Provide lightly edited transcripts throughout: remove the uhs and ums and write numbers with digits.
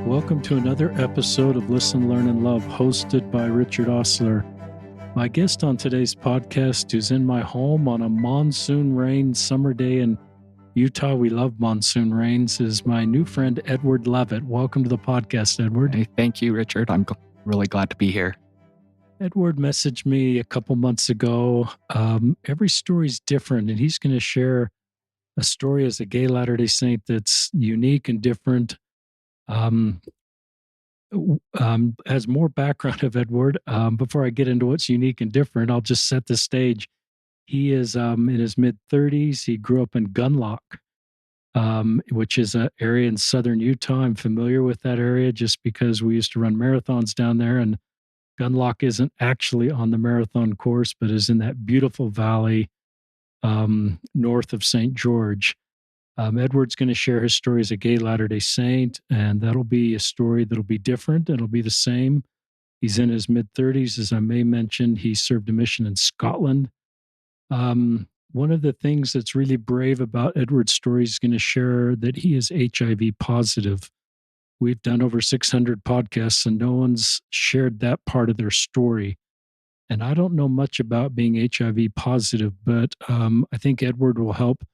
Welcome to another episode of Listen, Learn, and Love, hosted by Richard Osler. My guest on today's podcast is in my home on a monsoon rain summer day in Utah. We love monsoon rains. Is my new friend, Edward Leavitt. Welcome to the podcast, Edward. Hey, thank you, Richard. I'm really glad to be here. Edward messaged me a couple months ago. Every story's different, and he's going to share a story as a gay Latter-day Saint that's unique and different. As more background of Edward, before I get into what's unique and different, I'll just set the stage. He is in his mid-30s. He grew up in Gunlock, which is an area in southern Utah. I'm familiar with that area just because we used to run marathons down there, and Gunlock isn't actually on the marathon course, but is in that beautiful valley north of St. George. Edward's going to share his story as a gay Latter-day Saint, and that'll be a story that'll be different. It'll be the same. He's in his mid-30s, as I may mention. He served a mission in Scotland. One of the things that's really brave about Edward's story is going to share that he is HIV positive. We've done over 600 podcasts, and no one's shared that part of their story. And I don't know much about being HIV positive, but I think Edward will help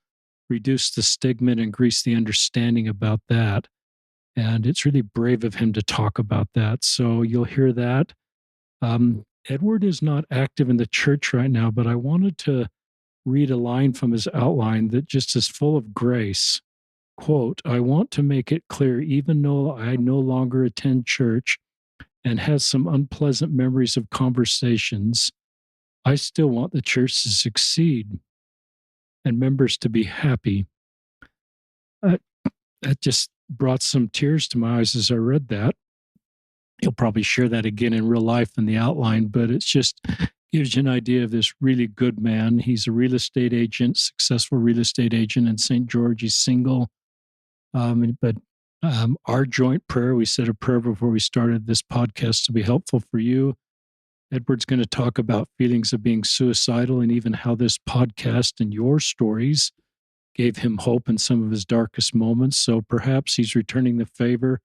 reduce the stigma and increase the understanding about that. And it's really brave of him to talk about that. So you'll hear that. Edward is not active in the church right now, but I wanted to read a line from his outline that just is full of grace. Quote, "I want to make it clear, even though I no longer attend church and has some unpleasant memories of conversations, I still want the church to succeed and members to be happy." That just brought some tears to my eyes as I read that. He'll probably share that again in real life in the outline, but it just gives you an idea of this really good man. He's a real estate agent, successful real estate agent in St. George. He's single. But our joint prayer, we said a prayer before we started this podcast to be helpful for you. Edward's going to talk about feelings of being suicidal and even how this podcast and your stories gave him hope in some of his darkest moments. So perhaps he's returning the favor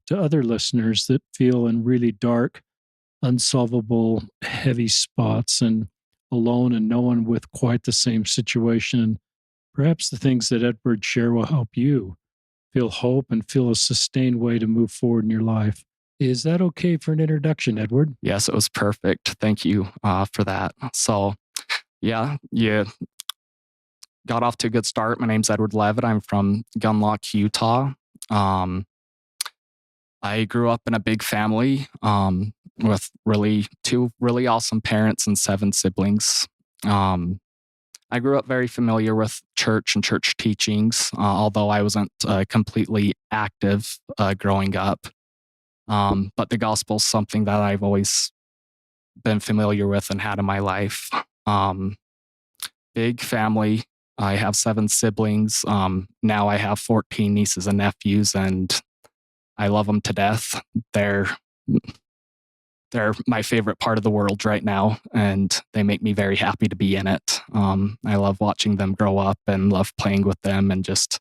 to other listeners that feel in really dark, unsolvable, heavy spots and alone and no one with quite the same situation. And perhaps the things that Edward shared will help you feel hope and feel a sustained way to move forward in your life. Is that okay for an introduction, Edward? Yes, it was perfect. Thank you for that. So, yeah, you got off to a good start. My name's Edward Leavitt. I'm from Gunlock, Utah. I grew up in a big family with two really awesome parents and 7 siblings. I grew up very familiar with church and church teachings, although I wasn't completely active growing up. But the gospel is something that I've always been familiar with and had in my life. Big family. I have 7 siblings. Now I have 14 nieces and nephews, and I love them to death. They're my favorite part of the world right now, and they make me very happy to be in it. I love watching them grow up and love playing with them, and just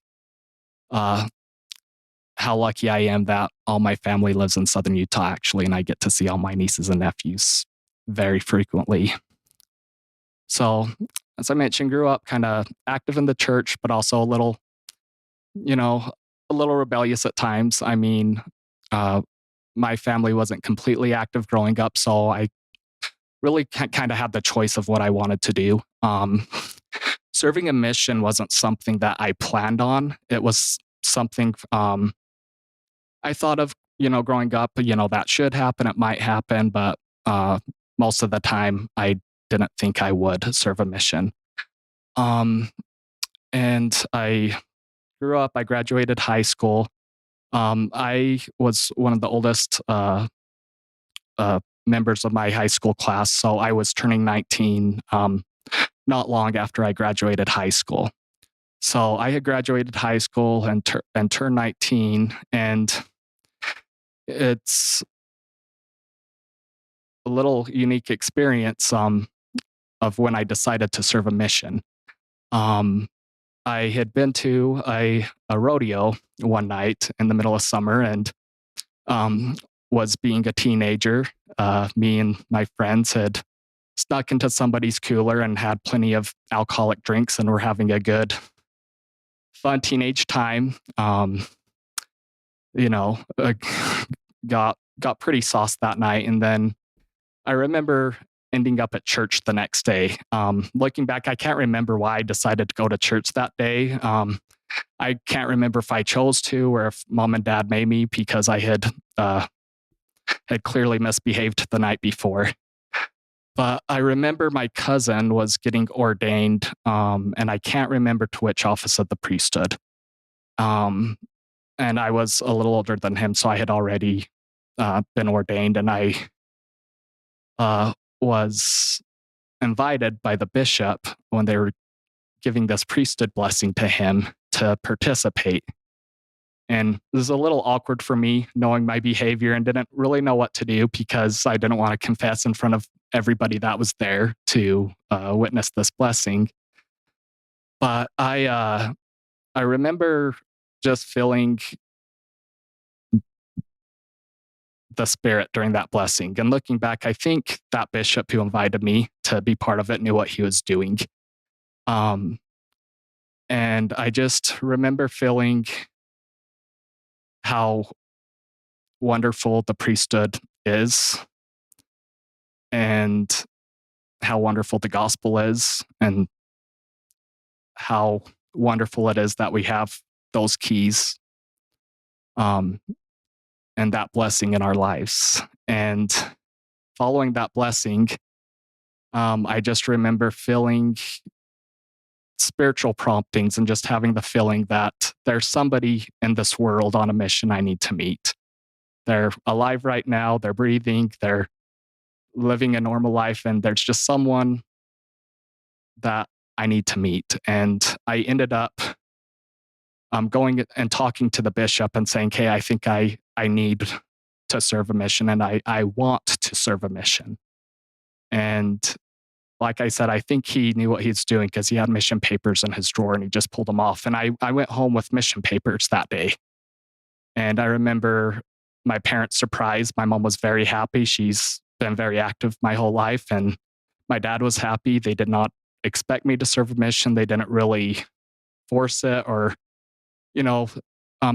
how lucky I am that all my family lives in southern Utah, actually, and I get to see all my nieces and nephews very frequently. So, as I mentioned, grew up kind of active in the church, but also a little rebellious at times. I mean, my family wasn't completely active growing up, so I really kind of had the choice of what I wanted to do. Serving a mission wasn't something that I planned on. It was something I thought of, growing up, that should happen. It might happen, but most of the time I didn't think I would serve a mission. And I grew up, I graduated high school. I was one of the oldest members of my high school class, so I was turning 19 not long after I graduated high school. So I had graduated high school and turned 19, and it's a little unique experience of when I decided to serve a mission. I had been to a rodeo one night in the middle of summer, and um, was being a teenager. Me and my friends had snuck into somebody's cooler and had plenty of alcoholic drinks and were having a good, fun teenage time. You know, got pretty sauced that night, and then I remember ending up at church the next day. Looking back, I can't remember why I decided to go to church that day. I can't remember if I chose to or if mom and dad made me because I had clearly misbehaved the night before. But I remember my cousin was getting ordained, and I can't remember to which office of the priesthood. Um, and I was a little older than him, so I had already been ordained, and I was invited by the bishop when they were giving this priesthood blessing to him to participate. And it was a little awkward for me knowing my behavior and didn't really know what to do because I didn't want to confess in front of everybody that was there to witness this blessing. But I remember just feeling the spirit during that blessing. And looking back, I think that bishop who invited me to be part of it knew what he was doing. Um, and I just remember feeling how wonderful the priesthood is and how wonderful the gospel is and how wonderful it is that we have those keys um, and that blessing in our lives. And following that blessing, I just remember feeling spiritual promptings and just having the feeling that there's somebody in this world on a mission I need to meet. They're alive right now, they're breathing, they're living a normal life, and there's just someone that I need to meet. And I ended up going and talking to the bishop and saying, hey, I think I need to serve a mission and I want to serve a mission. And like I said, I think he knew what he's doing because he had mission papers in his drawer and he just pulled them off. And I went home with mission papers that day. And I remember my parents' surprised. My mom was very happy. She's been very active my whole life. And my dad was happy. They did not expect me to serve a mission. They didn't really force it or, you know,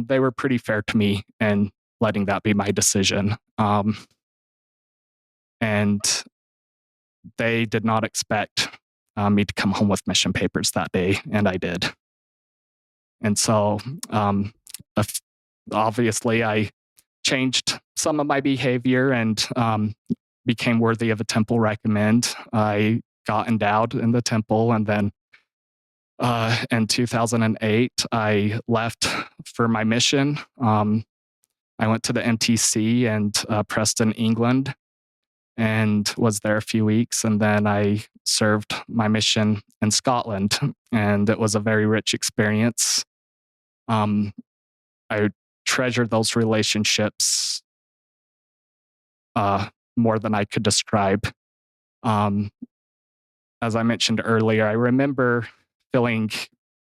they were pretty fair to me and letting that be my decision. And they did not expect me to come home with mission papers that day, and I did. And so, obviously, I changed some of my behavior and became worthy of a temple recommend. I got endowed in the temple, and then in 2008, I left for my mission. I went to the MTC and Preston, England, and was there a few weeks. And then I served my mission in Scotland, and it was a very rich experience. Um, I treasure those relationships more than I could describe. Um, as I mentioned earlier, I remember feeling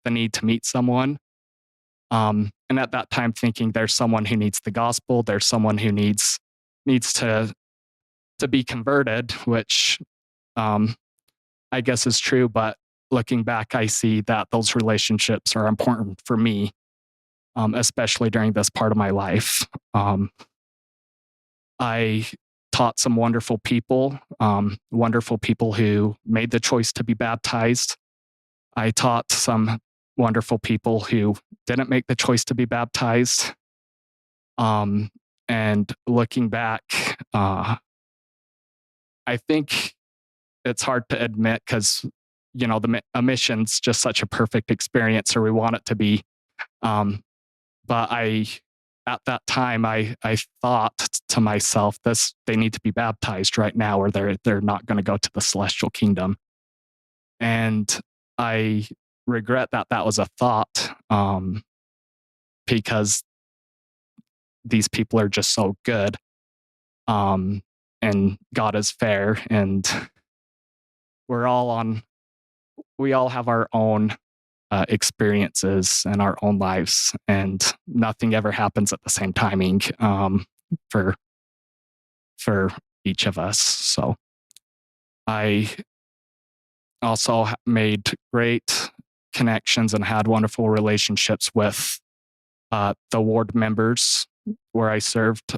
the need to meet someone. And at that time, thinking there's someone who needs the gospel, there's someone who needs to be converted, which I guess is true. But looking back, I see that those relationships are important for me, especially during this part of my life. I taught some wonderful people who made the choice to be baptized. I taught some wonderful people who didn't make the choice to be baptized. And looking back, I think it's hard to admit because a mission's just such a perfect experience, or we want it to be. But at that time, I thought to myself, they need to be baptized right now, or they're not going to go to the celestial kingdom. And I regret that was a thought, because these people are just so good, and God is fair, and we all have our own experiences and our own lives, and nothing ever happens at the same timing. for for each of us. So I also made great connections and had wonderful relationships with the ward members where I served.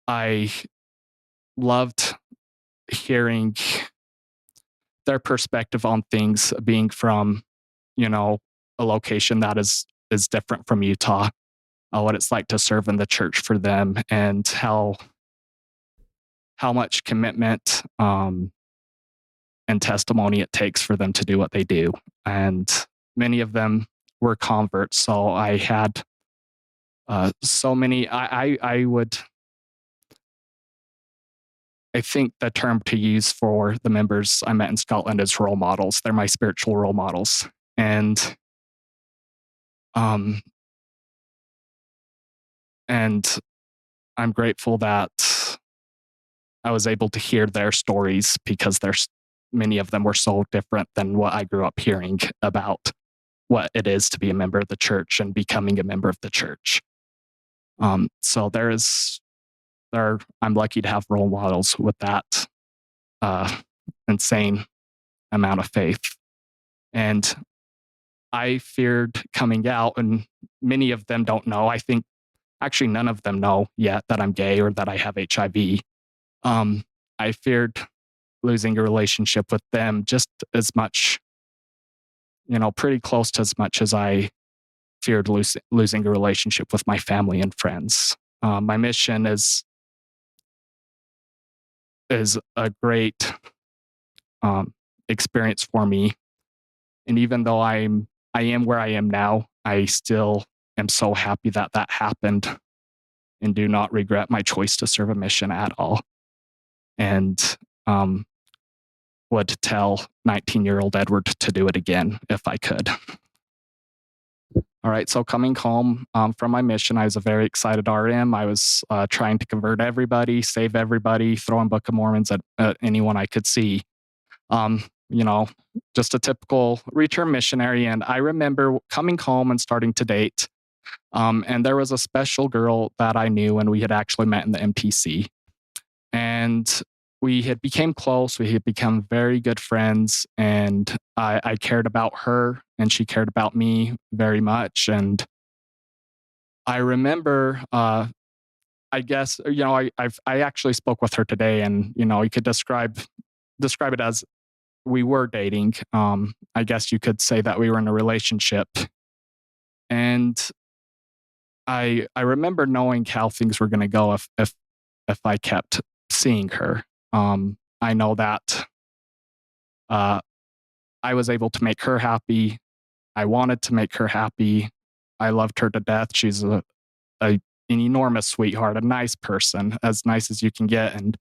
I loved hearing their perspective on things, being from, you know, a location that is different from Utah, what it's like to serve in the church for them, and how much commitment and testimony it takes for them to do what they do. And many of them were converts, so I had so many. I think the term to use for the members I met in Scotland is role models. They're my spiritual role models, and um, and I'm grateful that I was able to hear their stories because there's many of them were so different than what I grew up hearing about what it is to be a member of the church and becoming a member of the church. So I'm lucky to have role models with that uh, insane amount of faith. And I feared coming out, and many of them don't know. I think actually none of them know yet that I'm gay or that I have HIV. I feared losing a relationship with them just as much, pretty close to as much as I feared losing a relationship with my family and friends. My mission is a great experience for me, and even though I am where I am now, I still am so happy that that happened, and do not regret my choice to serve a mission at all. And um, would tell 19-year-old Edward to do it again if I could. All right, so coming home from my mission, I was a very excited RM. I was trying to convert everybody, save everybody, throwing Book of Mormons at anyone I could see. Um, you know, just a typical return missionary. And I remember coming home and starting to date. And there was a special girl that I knew, and we had actually met in the MTC. And we had became close. We had become very good friends, and I cared about her, and she cared about me very much. And I remember, I guess, I actually spoke with her today, and you could describe it as we were dating. I guess you could say that we were in a relationship, and I remember knowing how things were going to go if I kept seeing her. I know that uh, I was able to make her happy. I wanted to make her happy. I loved her to death. She's an enormous sweetheart, a nice person, as nice as you can get. And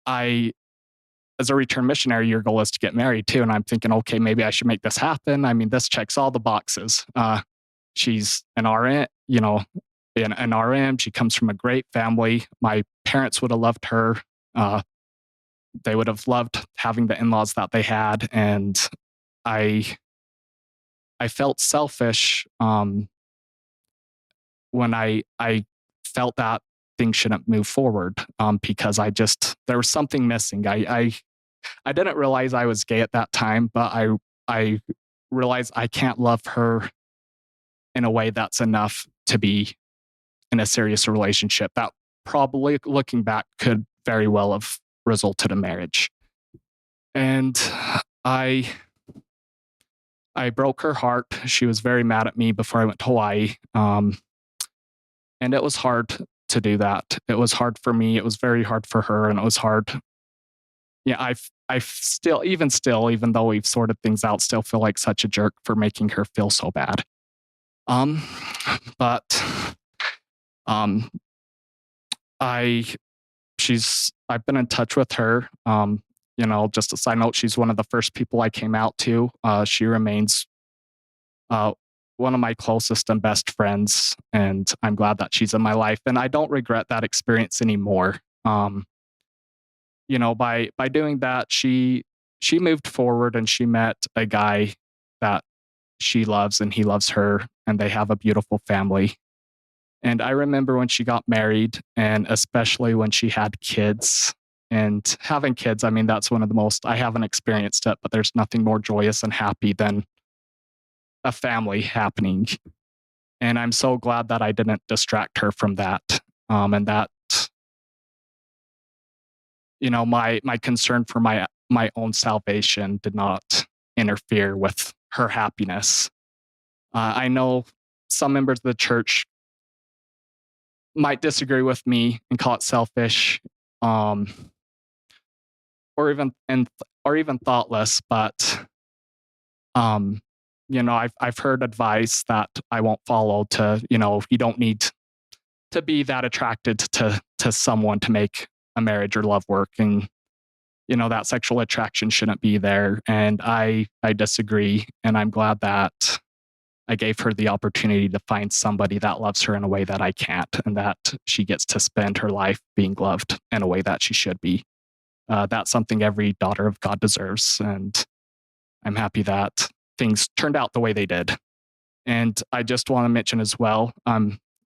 I, as a return missionary, your goal is to get married too. And I'm thinking, okay, maybe I should make this happen. I mean, this checks all the boxes. She's an RN, an RM. She comes from a great family. My parents would have loved her. They would have loved having the in-laws that they had. And I I felt selfish when I felt that things shouldn't move forward because there was something missing. I didn't realize I was gay at that time, but I realized I can't love her in a way that's enough to be in a serious relationship. That probably, looking back, could very well have resulted in marriage. And I I broke her heart. She was very mad at me before I went to Hawaii. And it was hard to do that. It was hard for me. It was very hard for her. And it was hard. Yeah, I still, even though we've sorted things out, still feel like such a jerk for making her feel so bad. Um, but um, I, I've been in touch with her. Just a side note, she's one of the first people I came out to. She remains uh, one of my closest and best friends, and I'm glad that she's in my life. And I don't regret that experience anymore. By doing that, she moved forward and she met a guy that she loves and he loves her, and they have a beautiful family. And I remember when she got married, and especially when she had kids. And having kids, I mean, that's one of the most, I haven't experienced it, but there's nothing more joyous and happy than a family happening. And I'm so glad that I didn't distract her from that. And that, my concern for my own salvation did not interfere with her happiness. I know some members of the church might disagree with me and call it selfish, um, or even thoughtless. But um, I've heard advice that I won't follow. You don't need to be that attracted to someone to make a marriage or love work, and that sexual attraction shouldn't be there. And I disagree, and I'm glad that I gave her the opportunity to find somebody that loves her in a way that I can't, and that she gets to spend her life being loved in a way that she should be. That's something every daughter of God deserves. And I'm happy that things turned out the way they did. And I just want to mention as well,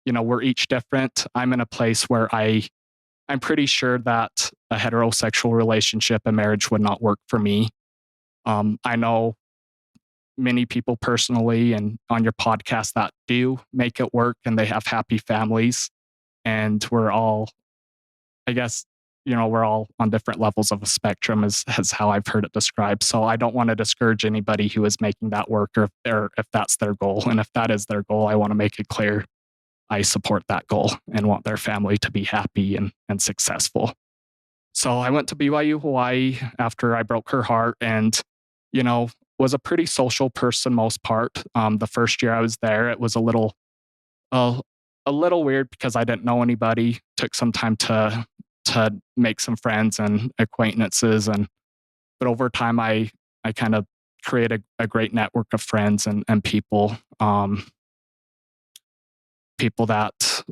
we're each different. I'm in a place where I'm pretty sure that a heterosexual relationship and marriage would not work for me. I know many people personally and on your podcast that do make it work and they have happy families. And we're all, I guess, we're all on different levels of a spectrum, as how I've heard it described. So I don't want to discourage anybody who is making that work, or if that's their goal. And if that is their goal, I want to make it clear I support that goal and want their family to be happy and successful. So I went to BYU Hawaii after I broke her heart, and was a pretty social person most part. The first year I was there, it was uh, a little weird because I didn't know anybody. Took some time to make some friends and acquaintances, but over time I kind of created a great network of friends and people, people that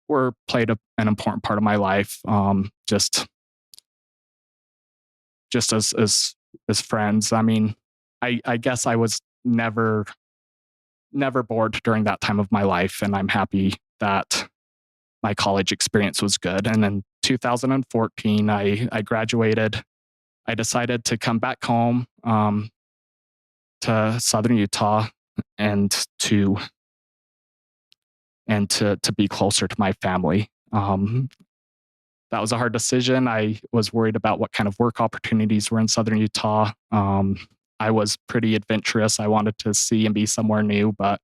were played an important part of my life. Just as friends. I mean, I guess I was never bored during that time of my life, and I'm happy that my college experience was good. And in 2014, I graduated. I decided to come back home, to Southern Utah, and to to be closer to my family. That was a hard decision. I was worried about what kind of work opportunities were in Southern Utah. I was pretty adventurous. I wanted to see and be somewhere new, but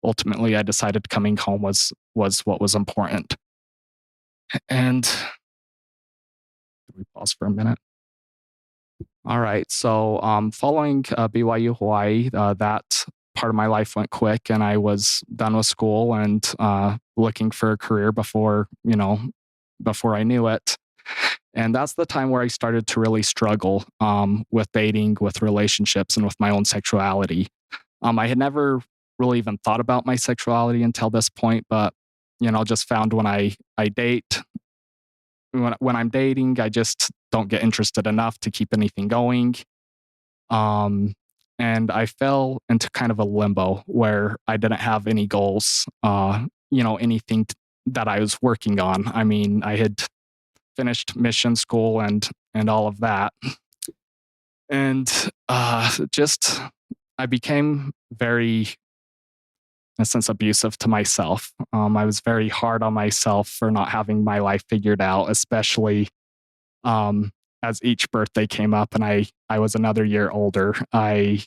ultimately I decided coming home was what was important. And we pause for a minute. All right. So, following BYU Hawaii, that part of my life went quick, and I was done with school and looking for a career before I knew it. And that's the time where I started to really struggle, with dating, with relationships, and with my own sexuality. I had never really even thought about my sexuality until this point, but just found I date, when I'm dating, I just don't get interested enough to keep anything going. Um, and I fell into kind of a limbo where I didn't have any goals, anything that I was working on. I mean, I had finished mission school and all of that, and just I became very, in a sense, abusive to myself. I was very hard on myself for not having my life figured out, especially um, as each birthday came up and I was another year older. I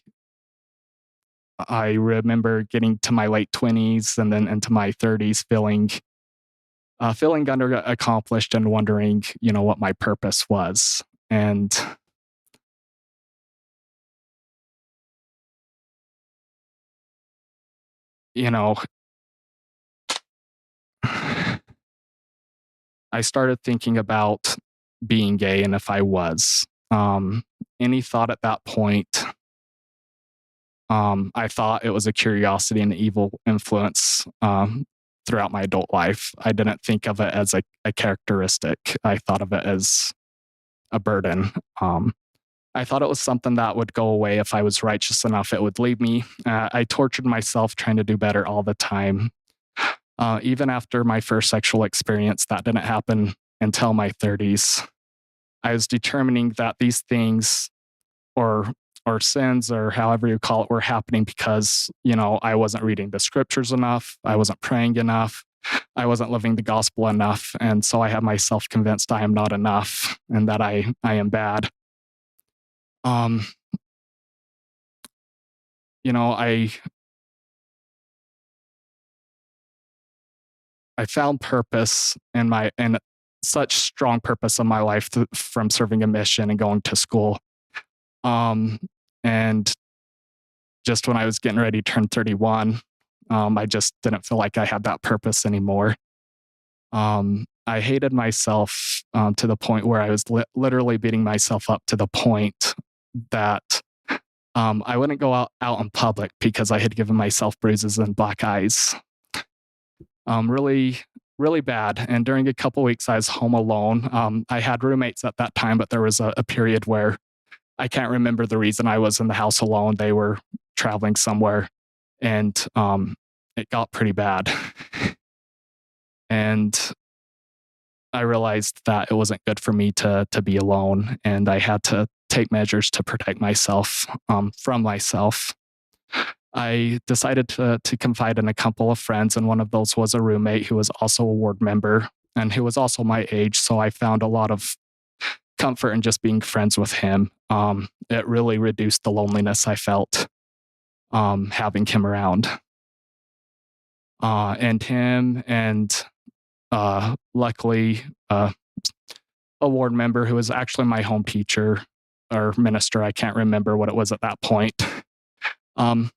remember getting to my late 20s and then into my 30s, feeling under accomplished and wondering, what my purpose was. And you know, I started thinking about being gay and if I was. Any thought at that point, I thought it was a curiosity and evil influence, throughout my adult life. I didn't think of it as a characteristic. I thought of it as a burden. I thought it was something that would go away if I was righteous enough. It would leave me. I tortured myself trying to do better all the time. Even after my first sexual experience, that didn't happen until my 30s. I was determining that these things or or sins or however you call it were happening because, I wasn't reading the scriptures enough, I wasn't praying enough, I wasn't living the gospel enough, and so I had myself convinced I am not enough and that I am bad. Um, I found purpose in my and such strong purpose in my life from serving a mission and going to school. Um, and just when I was getting ready to turn 31, I just didn't feel like I had that purpose anymore. I hated myself to the point where I was literally beating myself up to the point that I wouldn't go out in public because I had given myself bruises and black eyes. Really, really bad. And during a couple weeks, I was home alone. I had roommates at that time, but there was a period where I can't remember the reason I was in the house alone. They were traveling somewhere, and it got pretty bad. And I realized that it wasn't good for me to be alone, and I had to take measures to protect myself from myself. I decided to confide in a couple of friends, and one of those was a roommate who was also a ward member and who was also my age. So I found a lot of comfort in just being friends with him. It really reduced the loneliness I felt having him around. And him and luckily a ward member who was actually my home teacher or minister. I can't remember what it was at that point. Um,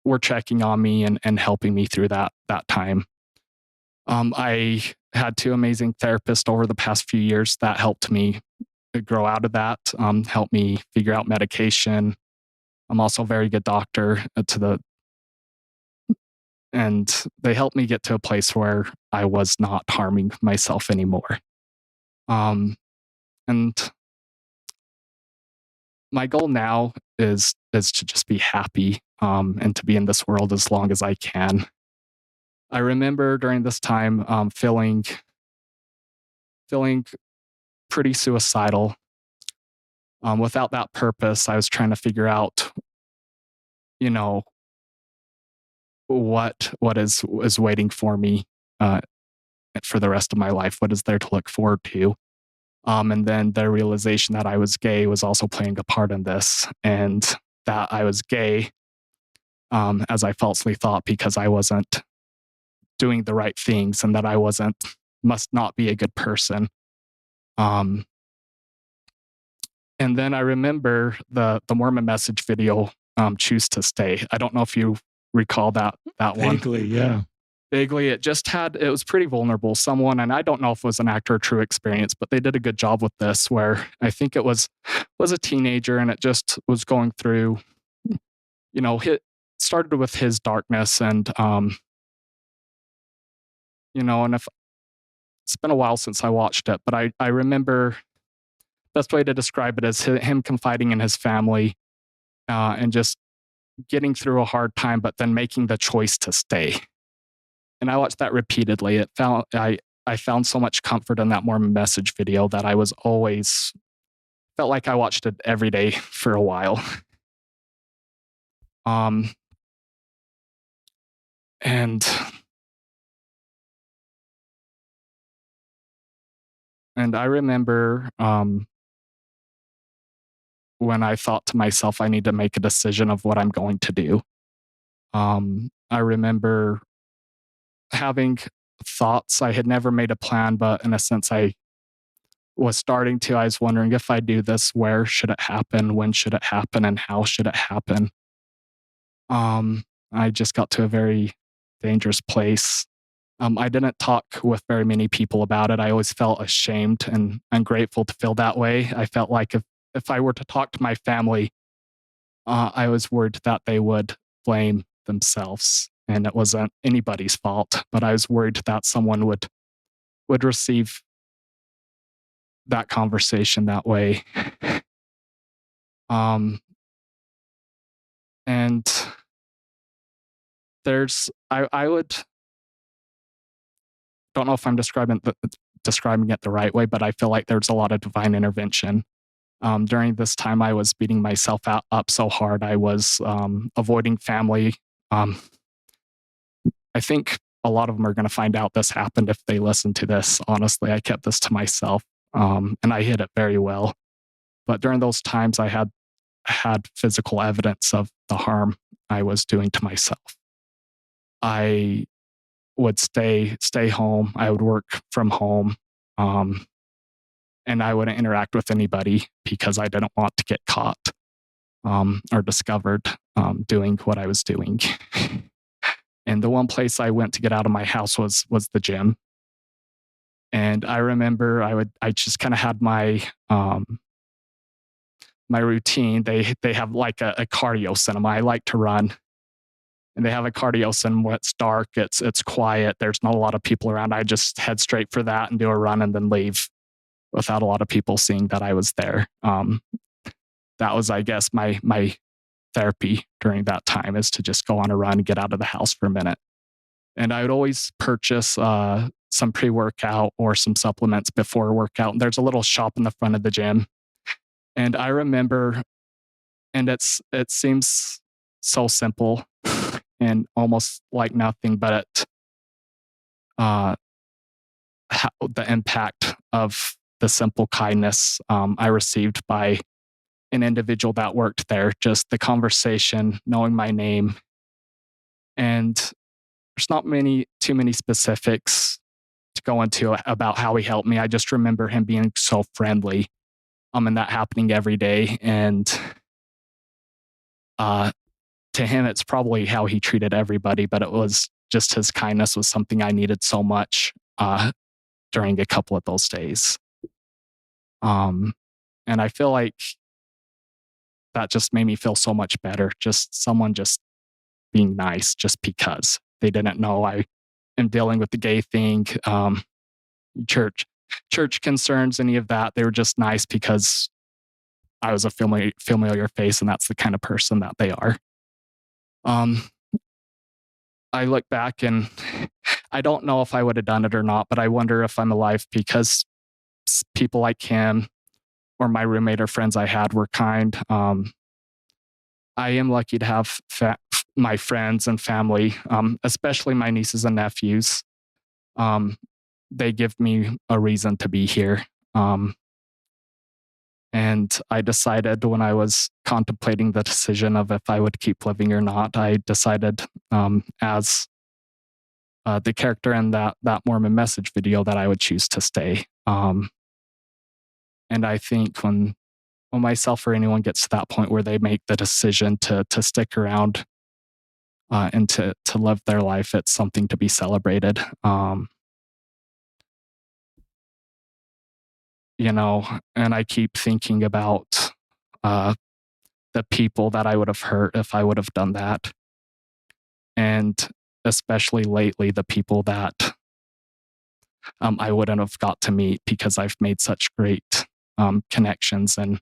were checking on me and helping me through that time. I had two amazing therapists over the past few years that helped me grow out of that, helped me figure out medication. I'm also a very good doctor and they helped me get to a place where I was not harming myself anymore. Um, and my goal now is to just be happy and to be in this world as long as I can. I remember during this time feeling pretty suicidal. Without that purpose, I was trying to figure out, you know, what is waiting for me uh, for the rest of my life. What is there to look forward to? And then the realization that I was gay was also playing a part in this, and that I was gay, as I falsely thought, because I wasn't doing the right things, and that I wasn't must not be a good person. Um, and then I remember the Mormon Message video, "Choose to Stay." I don't know if you recall that one. Vaguely, yeah. Vaguely, it was pretty vulnerable. Someone, and I don't know if it was an actor or true experience, but they did a good job with this. Where I think it was a teenager, and it just was going through, hit started with his darkness, and and if it's been a while since I watched it, but I remember best way to describe it is him confiding in his family and just getting through a hard time, but then making the choice to stay. And I watched that repeatedly. I found so much comfort in that Mormon Message video that I was always felt like I watched it every day for a while. Um, and and I remember when I thought to myself, I need to make a decision of what I'm going to do. I remember having thoughts. I had never made a plan, but in a sense, I was starting to. I was wondering, if I do this, where should it happen? When should it happen? And how should it happen? I just got to a very dangerous place. I didn't talk with very many people about it. I always felt ashamed and ungrateful to feel that way. I felt like if I were to talk to my family, I was worried that they would blame themselves, and it wasn't anybody's fault. But I was worried that someone would receive that conversation that way. Um, and I would. don't know if I'm describing it the right way, but I feel like there's a lot of divine intervention. During this time, I was beating myself up so hard. I was avoiding family. Um, I think a lot of them are going to find out this happened if they listen to this. Honestly, I kept this to myself, and I hid it very well. But during those times, I had physical evidence of the harm I was doing to myself. I would stay home. I would work from home, um, and I wouldn't interact with anybody because I didn't want to get caught or discovered doing what I was doing. And the one place I went to get out of my house was the gym. And I remember I just kind of had my routine. They have like a cardio cinema. I like to run, and they have a cardio cinema where it's dark, it's quiet, there's not a lot of people around. I just head straight for that and do a run and then leave without a lot of people seeing that I was there. That was, I guess, my therapy during that time, is to just go on a run and get out of the house for a minute. And I would always purchase some pre-workout or some supplements before a workout. And there's a little shop in the front of the gym. And I remember, and it seems so simple and almost like nothing, but uh, the impact of the simple kindness I received by an individual that worked there, just the conversation, knowing my name. And there's not too many specifics to go into about how he helped me. I just remember him being so friendly, and that happening every day. And to him, it's probably how he treated everybody, but it was just his kindness was something I needed so much during a couple of those days. And I feel like that just made me feel so much better. Just someone just being nice just because they didn't know I am dealing with the gay thing, church concerns, any of that. They were just nice because I was a familiar face, and that's the kind of person that they are. Um, I look back and I don't know if I would have done it or not, but I wonder if I'm alive because people like him or my roommate or friends I had were kind. I am lucky to have my friends and family, especially my nieces and nephews. They give me a reason to be here. And I decided when I was contemplating the decision of if I would keep living or not, I decided as the character in that Mormon message video that I would choose to stay. And I think when myself or anyone gets to that point where they make the decision to stick around and to live their life, it's something to be celebrated. And I keep thinking about the people that I would have hurt if I would have done that. And especially lately, the people that I wouldn't have got to meet because I've made such great connections and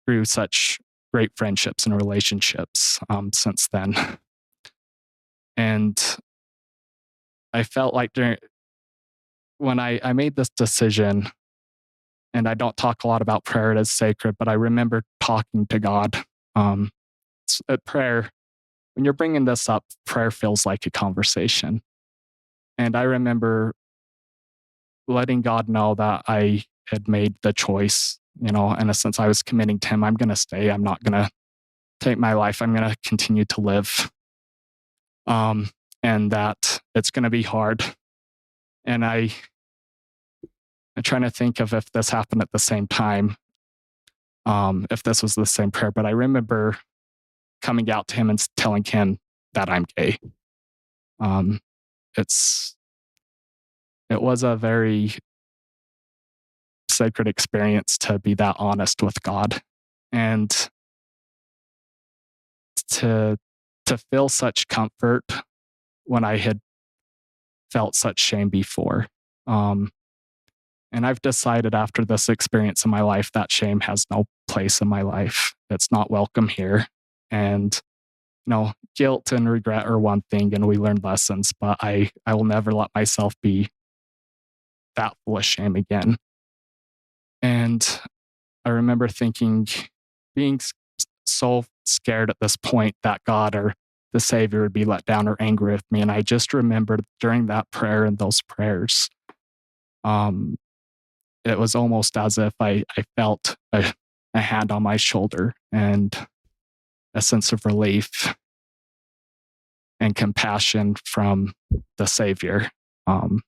grew such great friendships and relationships since then. And I felt like when I made this decision, and I don't talk a lot about prayer, it is sacred, but I remember talking to God. Prayer, when you're bringing this up, prayer feels like a conversation. And I remember letting God know that I had made the choice, in a sense, I was committing to Him. I'm going to stay. I'm not going to take my life. I'm going to continue to live. And that it's going to be hard. And I'm trying to think of if this happened at the same time, if this was the same prayer, but I remember coming out to Him and telling Him that I'm gay. It was a very sacred experience to be that honest with God, and to feel such comfort when I had felt such shame before. And I've decided after this experience in my life that shame has no place in my life. It's not welcome here. And guilt and regret are one thing, and we learn lessons, but I will never let myself be that full of shame again. And I remember thinking, being so scared at this point that God or the Savior would be let down or angry with me. And I just remembered during that prayer and those prayers, um, it was almost as if I felt a hand on my shoulder and a sense of relief and compassion from the Savior. Um,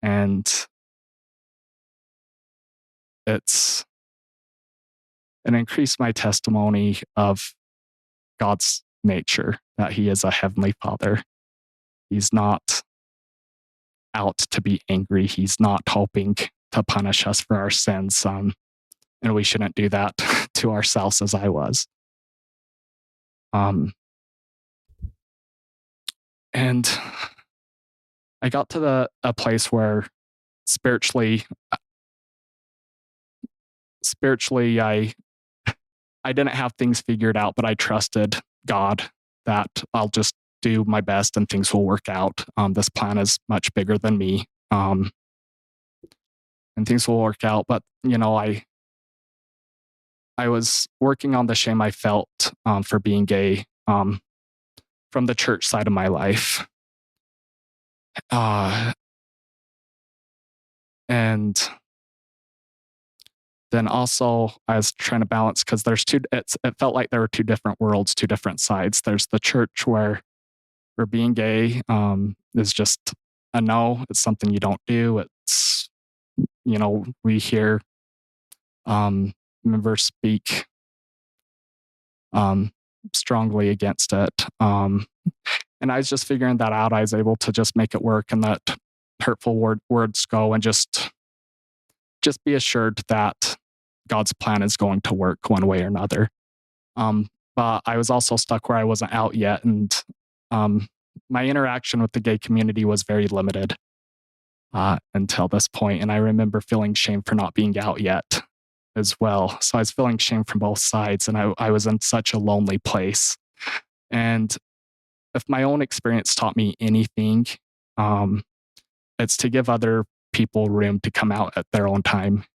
and it's it increased my testimony of God's nature, that He is a heavenly Father. He's not out to be angry. He's not hoping to punish us for our sins. And we shouldn't do that to ourselves as I was. Um, and I got to a place where spiritually, spiritually, I didn't have things figured out, but I trusted God that I'll just do my best and things will work out. This plan is much bigger than me, and things will work out. But I was working on the shame I felt for being gay from the church side of my life, and then also I was trying to balance because there's two. It felt like there were two different worlds, two different sides. There's the church where being gay is just a no. It's something you don't do. It's we hear members speak um, strongly against it. And I was just figuring that out. I was able to just make it work and let hurtful words go and just be assured that God's plan is going to work one way or another. But I was also stuck where I wasn't out yet. And my interaction with the gay community was very limited until this point. And I remember feeling shame for not being out yet as well. So I was feeling shame from both sides. And I was in such a lonely place. And if my own experience taught me anything, it's to give other people room to come out at their own time,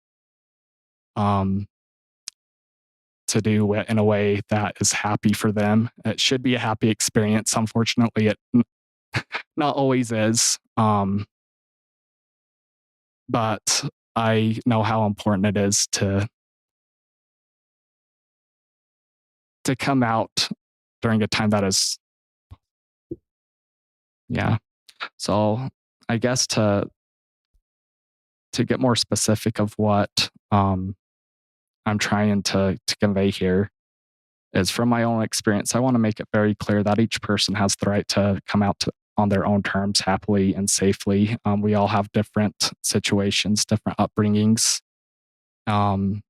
to do it in a way that is happy for them. It should be a happy experience. Unfortunately, it not always is. But I know how important it is to come out during a time that is, yeah. So I guess to get more specific of what I'm trying to convey here is from my own experience. I want to make it very clear that each person has the right to come out on their own terms, happily and safely. We all have different situations, different upbringings. And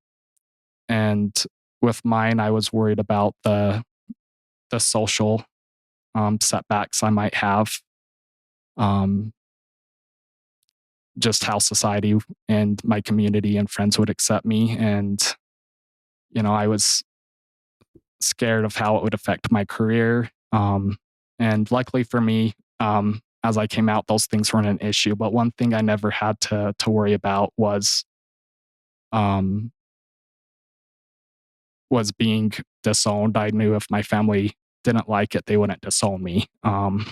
with mine, I was worried about the social setbacks I might have, um, just how society and my community and friends would accept me. And, I was scared of how it would affect my career. And luckily for me, as I came out, those things weren't an issue. But one thing I never had to worry about um, was being disowned. I knew if my family didn't like it, they wouldn't disown me. And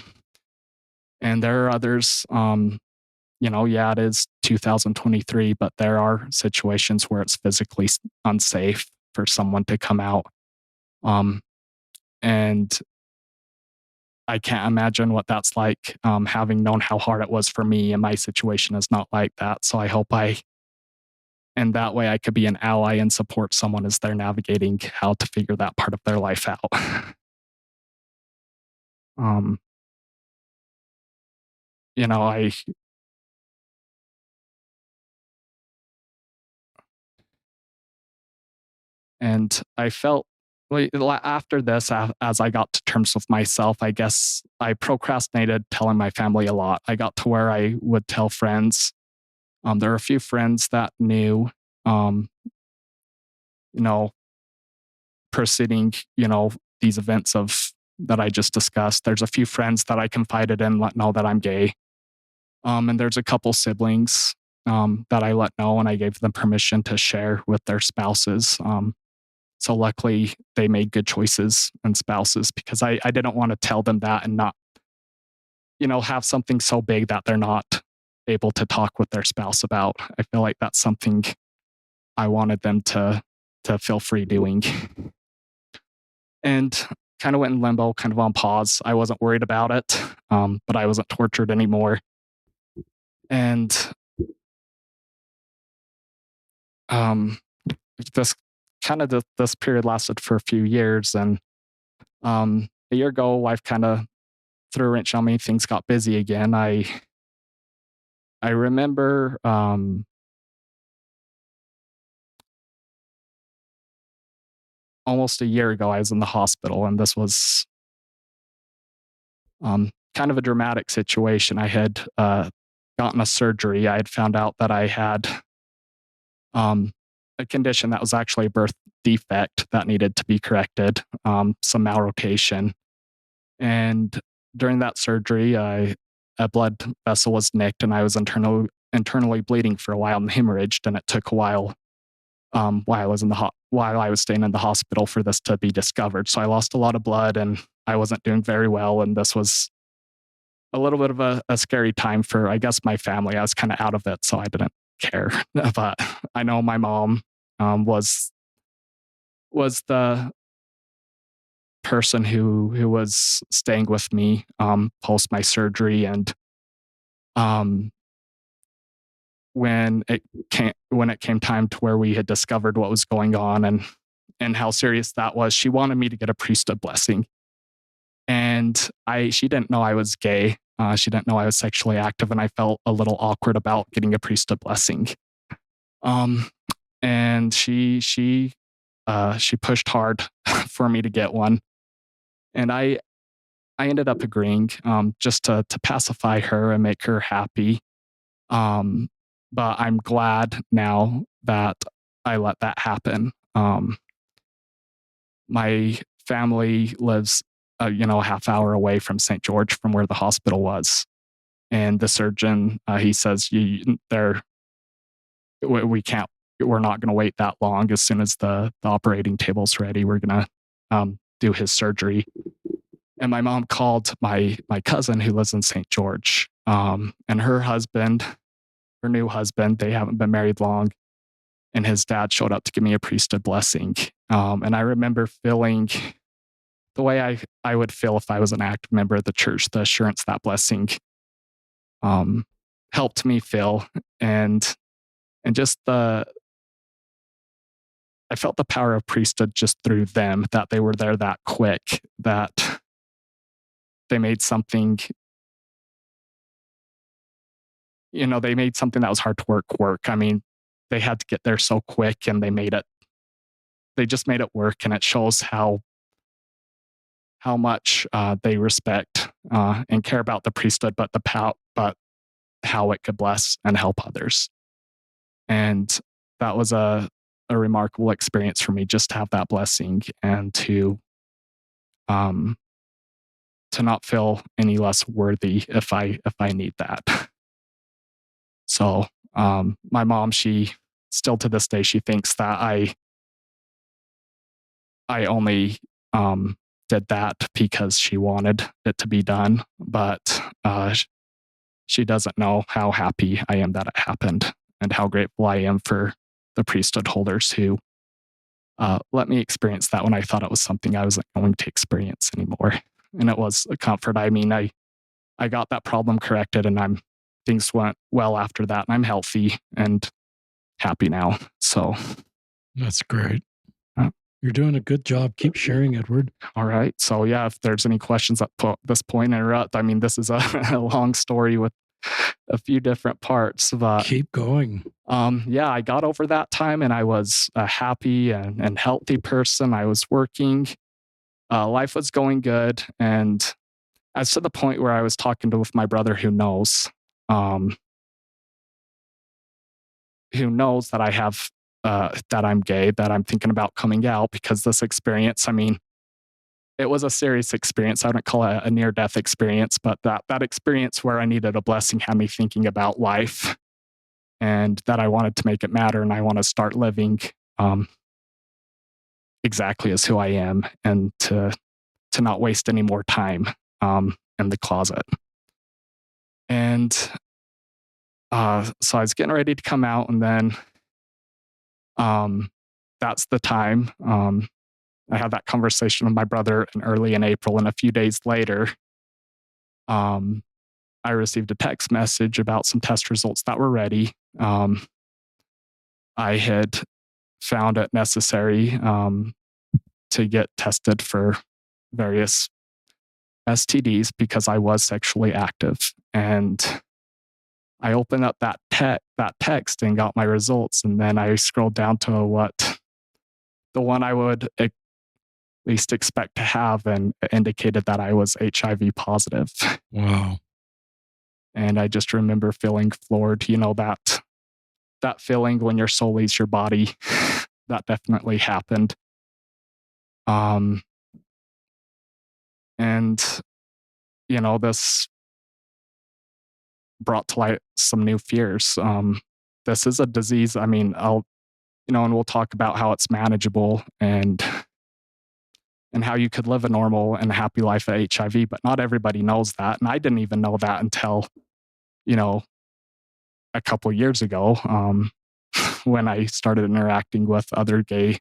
there are others, yeah, it is 2023, but there are situations where it's physically unsafe for someone to come out. And I can't imagine what that's like, having known how hard it was for me, and my situation is not like that. So I hope and that way I could be an ally and support someone as they're navigating how to figure that part of their life out. um, I and I felt after this, as I got to terms with myself, I guess I procrastinated telling my family a lot. I got to where I would tell friends. There are a few friends that knew, um, you know, preceding, these events of that I just discussed. There's a few friends that I confided in, let know that I'm gay. And there's a couple siblings that I let know, and I gave them permission to share with their spouses. So luckily, they made good choices and spouses because I didn't want to tell them that and not, have something so big that they're not able to talk with their spouse about. I feel like that's something I wanted them to feel free doing, and kind of went in limbo, kind of on pause. I wasn't worried about it, but I wasn't tortured anymore, and um, this this period lasted for a few years, and a year ago, life kind of threw a wrench on me. Things got busy again. I remember almost a year ago, I was in the hospital, and this was kind of a dramatic situation. I had gotten a surgery. I had found out that I had um, a condition that was actually a birth defect that needed to be corrected, some malrotation. And during that surgery, a blood vessel was nicked, and I was internally bleeding for a while and hemorrhaged. And it took a while while I was staying in the hospital for this to be discovered. So I lost a lot of blood, and I wasn't doing very well. And this was a little bit of a scary time for, I guess, my family. I was kind of out of it, so I didn't care. But I know my mom was the person who was staying with me post my surgery, and um, when it came time to where we had discovered what was going on and how serious that was, she wanted me to get a priesthood blessing, and I she didn't know I was gay. She didn't know I was sexually active, and I felt a little awkward about getting a priesthood blessing. Um, and she pushed hard for me to get one, and I ended up agreeing just to pacify her and make her happy. Um, but I'm glad now that I let that happen. My family lives, a half hour away from St. George, from where the hospital was, and the surgeon he says we can't, we're not going to wait that long. As soon as the operating table's ready, we're going to do his surgery. And my mom called my cousin who lives in St. George, and her new husband, they haven't been married long, and his dad showed up to give me a priesthood blessing. And I remember feeling the way I would feel if I was an active member of the church. The assurance that blessing um, helped me feel, and just I felt the power of priesthood just through them, that they were there that quick, that they made something, they made something that was hard to work. I mean, they had to get there so quick, and they just made it work. And it shows how much they respect and care about the priesthood, but how it could bless and help others. And that was a remarkable experience for me, just to have that blessing, and um, to not feel any less worthy if I need that. So my mom, she still to this day, she thinks that I only did that because she wanted it to be done, but she doesn't know how happy I am that it happened, and how grateful I am for the priesthood holders who let me experience that when I thought it was something I wasn't going to experience anymore. And it was a comfort. I mean, I got that problem corrected, and things went well after that, and I'm healthy and happy now. So That's great. uh, You're doing a good job. Keep sharing, Edward. all right. So yeah, if there's any questions at this point, interrupt. I mean, this is a long story with a few different parts, but Keep going. yeah, I got over that time, and I was a happy and healthy person. I was working, life was going good, and as to the point where I was talking with my brother um, who knows that I have that I'm gay, that I'm thinking about coming out, because this experience, I mean, it was a serious experience. I wouldn't call it a near death experience, but that experience where I needed a blessing had me thinking about life and that I wanted to make it matter and I want to start living um, exactly as who I am and to not waste any more time in the closet. And so I was getting ready to come out, and then um, that's the time. I had that conversation with my brother early in April, and a few days later, um, I received a text message about some test results that were ready. I had found it necessary to get tested for various STDs because I was sexually active. And I opened up that text and got my results, and then I scrolled down to what the one I would at least expect to have, and it indicated that I was HIV positive. Wow. And I just remember feeling floored. That feeling when your soul leaves your body. That definitely happened. Um, and this brought to light some new fears. This is a disease. I mean, and we'll talk about how it's manageable and how you could live a normal and happy life at HIV, but not everybody knows that. And I didn't even know that until, a couple years ago, when I started interacting with other gay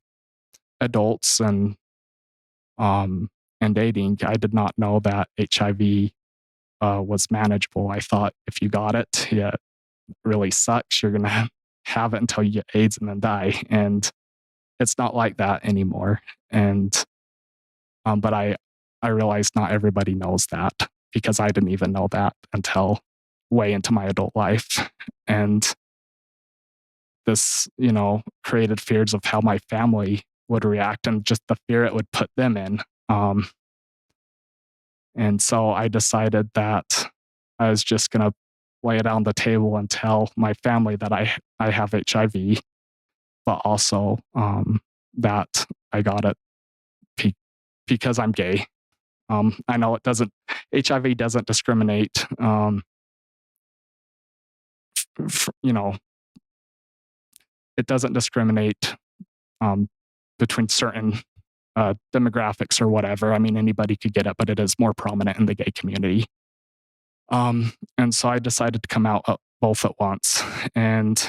adults and dating. I did not know that HIV was manageable. I thought if you got it, yeah, it really sucks. You're gonna have it until you get AIDS and then die. And it's not like that anymore. And but I realized not everybody knows that because I didn't even know that until way into my adult life. And this, created fears of how my family would react and just the fear it would put them in. And so I decided that I was just going to lay it on the table and tell my family that I have HIV, but also that I got it because I'm gay. I know HIV doesn't discriminate, you know, it doesn't discriminate between certain demographics or whatever. I mean, anybody could get it, but it is more prominent in the gay community. And so I decided to come out both at once. And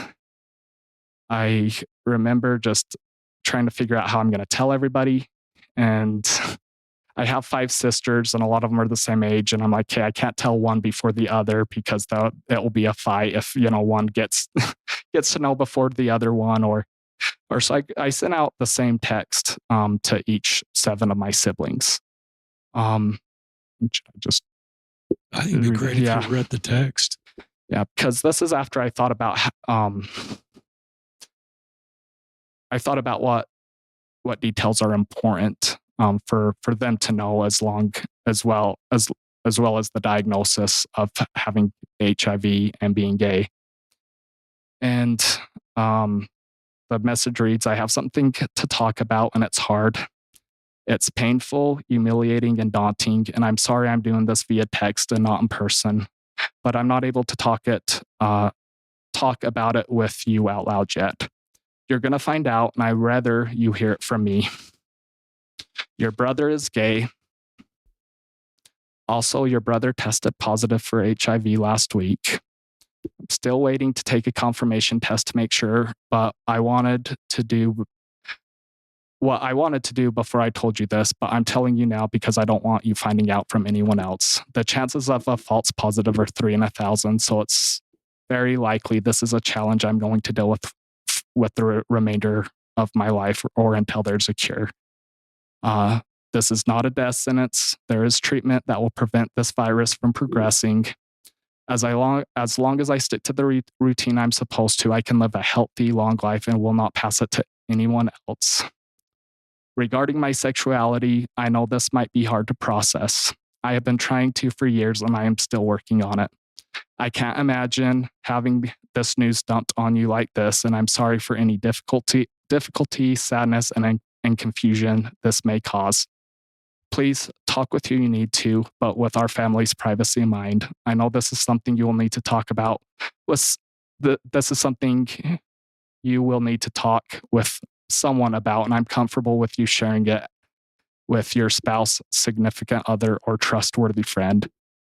I remember just trying to figure out how I'm going to tell everybody. And I have 5 sisters, and a lot of them are the same age. And I'm like, okay, I can't tell one before the other because it will be a fight if one gets gets to know before the other one, or so I sent out the same text to each 7 of my siblings. Just I think it'd be great if yeah. you read the text. Yeah, because this is after I thought about what details are important for them to know, as well as the diagnosis of having HIV and being gay. And the message reads, "I have something to talk about, and it's hard. It's painful, humiliating, and daunting. And I'm sorry I'm doing this via text and not in person. But I'm not able to talk about it with you out loud yet. You're gonna find out, and I'd rather you hear it from me. Your brother is gay. Also, your brother tested positive for HIV last week. I'm still waiting to take a confirmation test to make sure, but I wanted to do what I wanted to do before I told you this, but I'm telling you now because I don't want you finding out from anyone else. The chances of a false positive are 3 in 1,000, so it's very likely this is a challenge I'm going to deal with the remainder of my life or until there's a cure. This is not a death sentence. There is treatment that will prevent this virus from progressing. As long as I stick to the routine I'm supposed to, I can live a healthy, long life and will not pass it to anyone else. Regarding my sexuality, I know this might be hard to process. I have been trying to for years and I am still working on it. I can't imagine having this news dumped on you like this, and I'm sorry for any difficulty, sadness, and confusion this may cause. Please talk with who you need to, but with our family's privacy in mind. I know this is something you will need to talk about. With this is something you will need to talk with someone about, and I'm comfortable with you sharing it with your spouse, significant other, or trustworthy friend.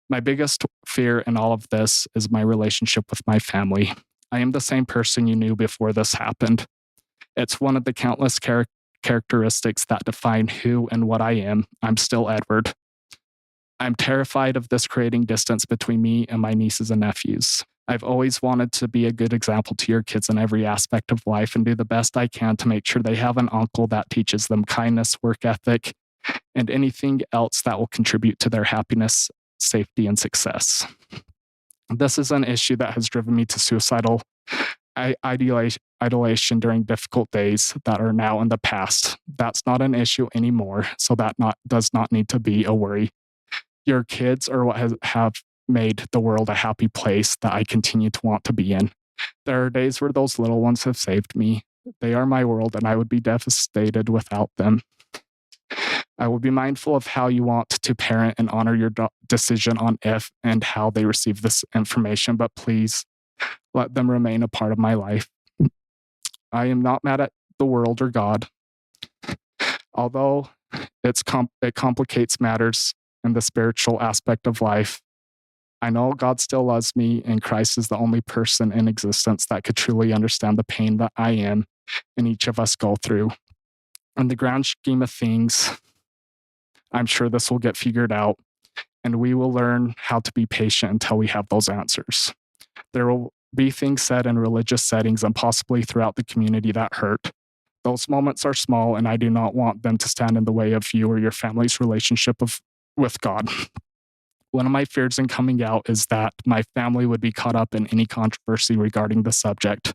My biggest fear in all of this is my relationship with my family. I am the same person you knew before this happened. It's one of the countless characteristics that define who and what I am. I'm still Edward. I'm terrified of this creating distance between me and my nieces and nephews. I've always wanted to be a good example to your kids in every aspect of life and do the best I can to make sure they have an uncle that teaches them kindness, work ethic, and anything else that will contribute to their happiness, safety, and success. This is an issue that has driven me to suicidal ideation during difficult days that are now in the past. That's not an issue anymore, so that does not need to be a worry. Your kids are what have made the world a happy place that I continue to want to be in. There are days where those little ones have saved me. They are my world, and I would be devastated without them. I will be mindful of how you want to parent and honor your decision on if and how they receive this information, but please let them remain a part of my life. I am not mad at the world or God, although it complicates matters in the spiritual aspect of life. I know God still loves me, and Christ is the only person in existence that could truly understand the pain that I am and each of us go through. In the grand scheme of things, I'm sure this will get figured out, and we will learn how to be patient until we have those answers. There will be things said in religious settings and possibly throughout the community that hurt. Those moments are small, and I do not want them to stand in the way of you or your family's relationship with God. One of my fears in coming out is that my family would be caught up in any controversy regarding the subject.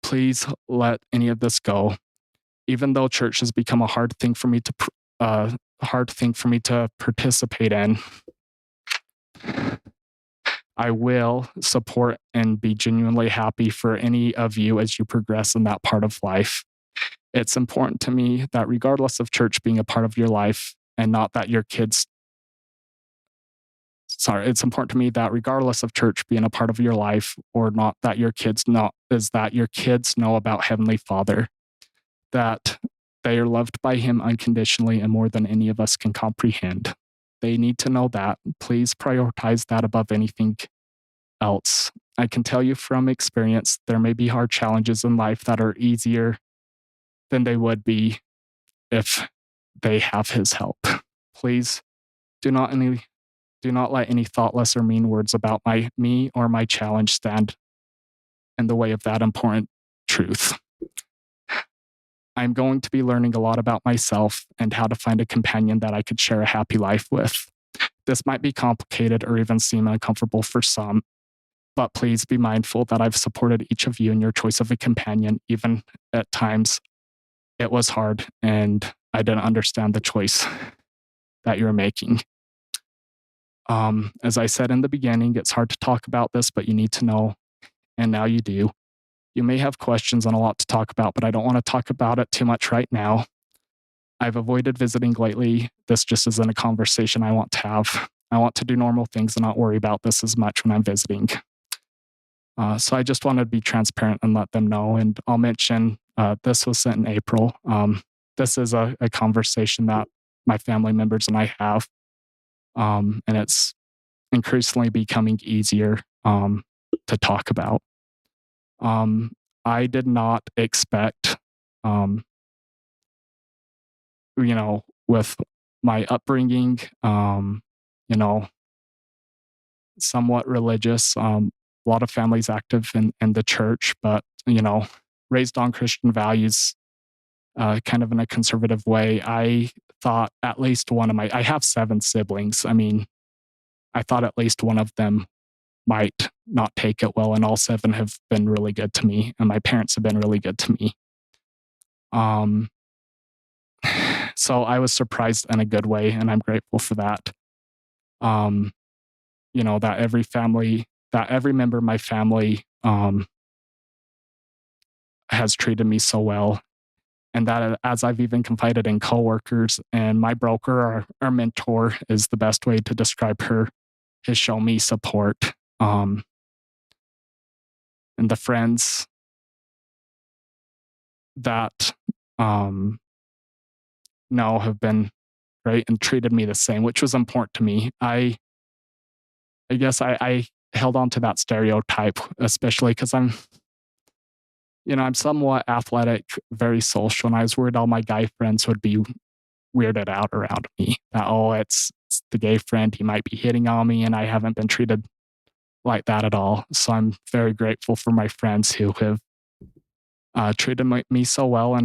Please let any of this go. Even though church has become a hard thing for me to participate in, I will support and be genuinely happy for any of you as you progress in that part of life. It's important to me that regardless of church being a part of your life and not that your kids it's important to me that regardless of church being a part of your life or not, that your kids know about Heavenly Father, that they are loved by Him unconditionally and more than any of us can comprehend. They need to know that. Please prioritize that above anything else. I can tell you from experience, there may be hard challenges in life that are easier than they would be if they have His help. Please do not let any thoughtless or mean words about me or my challenge stand in the way of that important truth. I'm going to be learning a lot about myself and how to find a companion that I could share a happy life with. This might be complicated or even seem uncomfortable for some, but please be mindful that I've supported each of you in your choice of a companion, even at times it was hard and I didn't understand the choice that you're making. As I said in the beginning, it's hard to talk about this, but you need to know, and now you do. You may have questions and a lot to talk about, but I don't want to talk about it too much right now. I've avoided visiting lately. This just isn't a conversation I want to have. I want to do normal things and not worry about this as much when I'm visiting. So I just wanted to be transparent and let them know. And I'll mention this was sent in April. This is a conversation that my family members and I have. And it's increasingly becoming easier to talk about. I did not expect, with my upbringing, you know, somewhat religious, a lot of families active in the church, but, raised on Christian values, kind of in a conservative way. I thought at least I have 7 siblings. I mean, I thought at least one of them might not take it well, and all 7 have been really good to me, and my parents have been really good to me. Um, so I was surprised in a good way, and I'm grateful for that. Um, that every member of my family has treated me so well. and that as I've even confided in coworkers and my broker, our mentor is the best way to describe her, has shown me support. And the friends that um, know have been great and treated me the same, which was important to me. I guess I held on to that stereotype, especially because I'm somewhat athletic, very social, and I was worried all my guy friends would be weirded out around me. That, oh, it's the gay friend, he might be hitting on me, and I haven't been treated like that at all. So I'm very grateful for my friends who have treated me so well,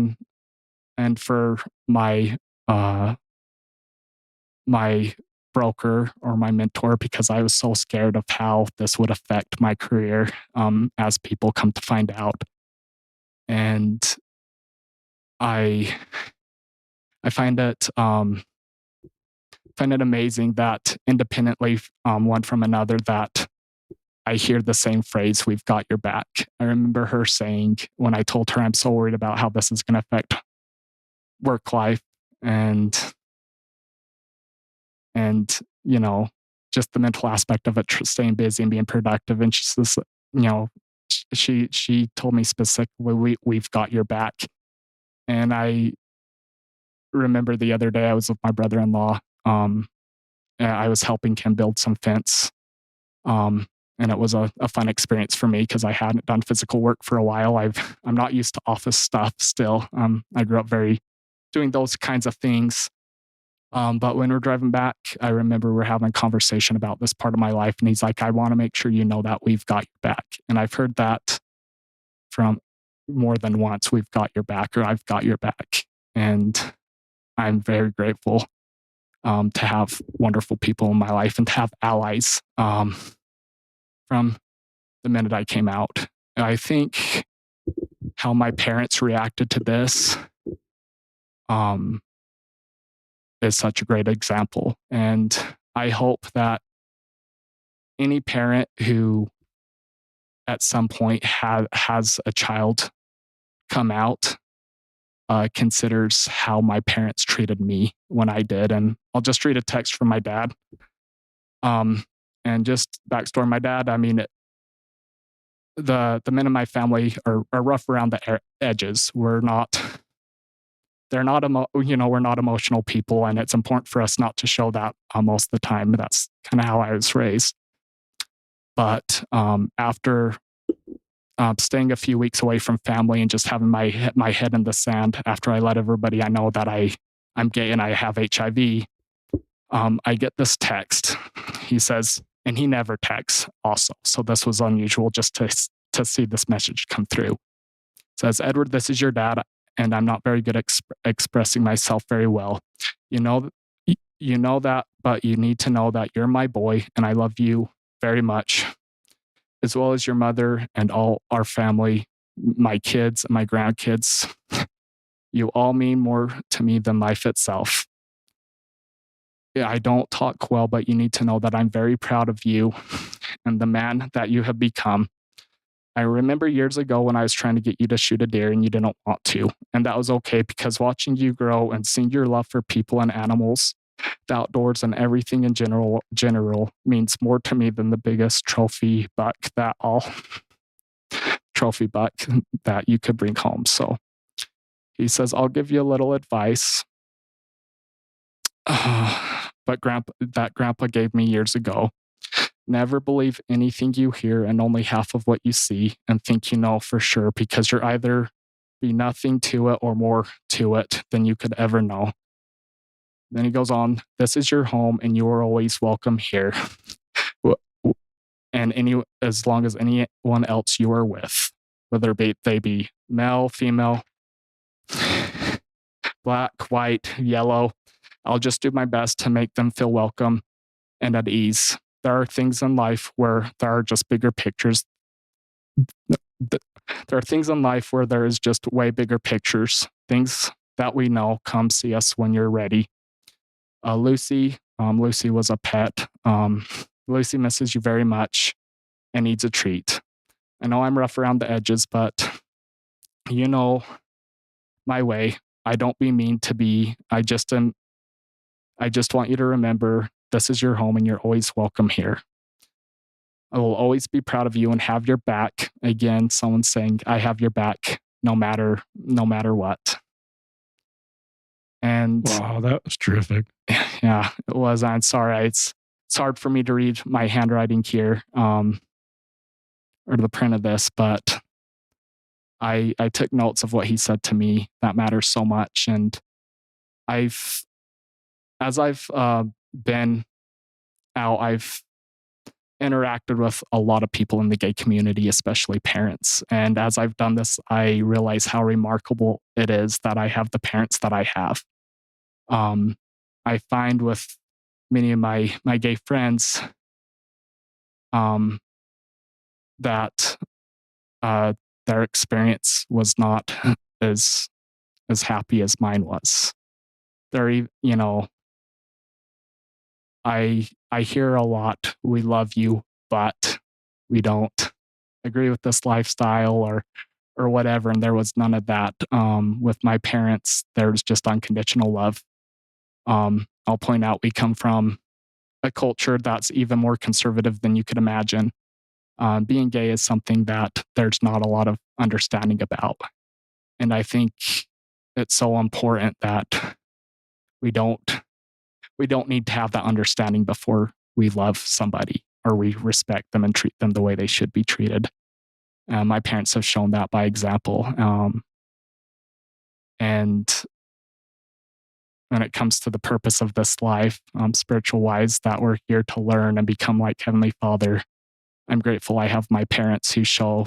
and for my uh, my broker or my mentor, because I was so scared of how this would affect my career, as people come to find out. And I I find it amazing that independently, one from another, that I hear the same phrase, "We've got your back." I remember her saying, when I told her I'm so worried about how this is going to affect work life, and and just the mental aspect of it, staying busy and being productive. And she's just, you know, she told me specifically, we've got your back. And I remember the other day I was with my brother-in-law. And I was helping him build some fence. Um, and it was a fun experience for me because I hadn't done physical work for a while. I'm not used to office stuff still. I grew up very doing those kinds of things. But when we're driving back, I remember we're having a conversation about this part of my life. And he's like, I want to make sure you know that we've got your back. And I've heard that from more than once, we've got your back, or I've got your back. And I'm very grateful to have wonderful people in my life and to have allies from the minute I came out. I think how my parents reacted to this um, is such a great example. And I hope that any parent who at some point has a child come out considers how my parents treated me when I did. And I'll just read a text from my dad. Um, and just backstory, my dad, I mean, the men in my family are rough around the edges. They're not we're not emotional people, and it's important for us not to show that most of the time. That's kind of how I was raised. But after staying a few weeks away from family and just having my head in the sand, after I let everybody I know that I'm gay and I have HIV, I get this text. He says, and he never texts also, so this was unusual just to see this message come through. It says, Edward, this is your dad, and I'm not very good at expressing myself very well. You know, you know that, but you need to know that you're my boy, and I love you very much, as well as your mother and all our family, my kids and my grandkids. You all mean more to me than life itself. Yeah, I don't talk well, but you need to know that I'm very proud of you and the man that you have become. I remember years ago when I was trying to get you to shoot a deer and you didn't want to. And that was okay, because watching you grow and seeing your love for people and animals, the outdoors and everything in general means more to me than the biggest trophy buck that you could bring home. So he says, I'll give you a little advice. But grandpa gave me years ago. Never believe anything you hear and only half of what you see and think you know for sure, because you're either be nothing to it or more to it than you could ever know. Then he goes on, this is your home and you are always welcome here. And as long as anyone else you are with, whether they be male, female, black, white, yellow, I'll just do my best to make them feel welcome and at ease. There are things in life where there are just bigger pictures. There are things in life where there is just way bigger pictures. Things that we know. Come see us when you're ready. Lucy was a pet. Lucy misses you very much and needs a treat. I know I'm rough around the edges, but you know my way. I don't be mean to be. I just want you to remember this is your home and you're always welcome here. I will always be proud of you and have your back. Again, someone saying, I have your back no matter what. And Wow, that was terrific. yeah, it was. I'm sorry. It's hard for me to read my handwriting here, or the print of this, but I took notes of what he said to me. That matters so much. And I've, as I've been out, I've interacted with a lot of people in the gay community, especially parents. And as I've done this, I realize how remarkable it is that I have the parents that I have. Um, I find with many of my gay friends um, that uh, their experience was not as as happy as mine was. They're, you know, I hear a lot, we love you, but we don't agree with this lifestyle or whatever. And there was none of that. With my parents, there was just unconditional love. I'll point out we come from a culture that's even more conservative than you could imagine. Being gay is something that there's not a lot of understanding about. And I think it's so important that we don't we don't need to have that understanding before we love somebody or we respect them and treat them the way they should be treated. My parents have shown that by example. And when it comes to the purpose of this life, spiritual wise, that we're here to learn and become like Heavenly Father, I'm grateful I have my parents who show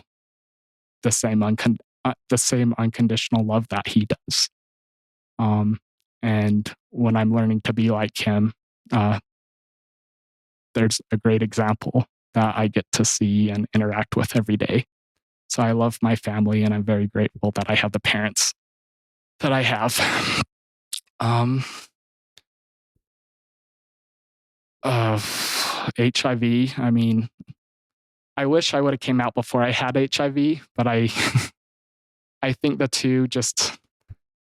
the same unconditional love that He does. Um, and when I'm learning to be like Him, uh, there's a great example that I get to see and interact with every day. So I love my family and I'm very grateful that I have the parents that I have. Um, uh, HIV, I mean, I wish I would have came out before I had HIV, but I think the two just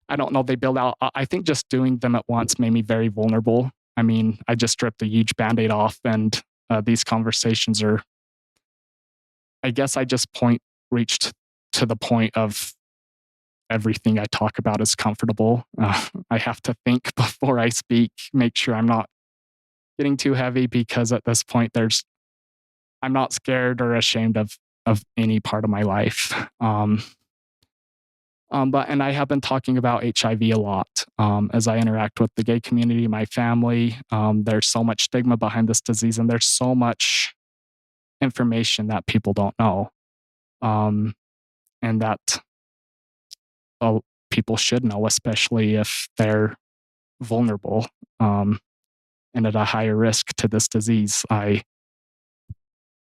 I don't know, they build out I think just doing them at once made me very vulnerable. I mean, I just stripped a huge Band-Aid off and these conversations are I guess I just reached to the point of everything I talk about is comfortable. I have to think before I speak, make sure I'm not getting too heavy because at this point I'm not scared or ashamed of any part of my life. But and I have been talking about HIV a lot as I interact with the gay community, my family. There's so much stigma behind this disease, and there's so much information that people don't know, um, and that uh, people should know, especially if they're vulnerable and at a higher risk to this disease. I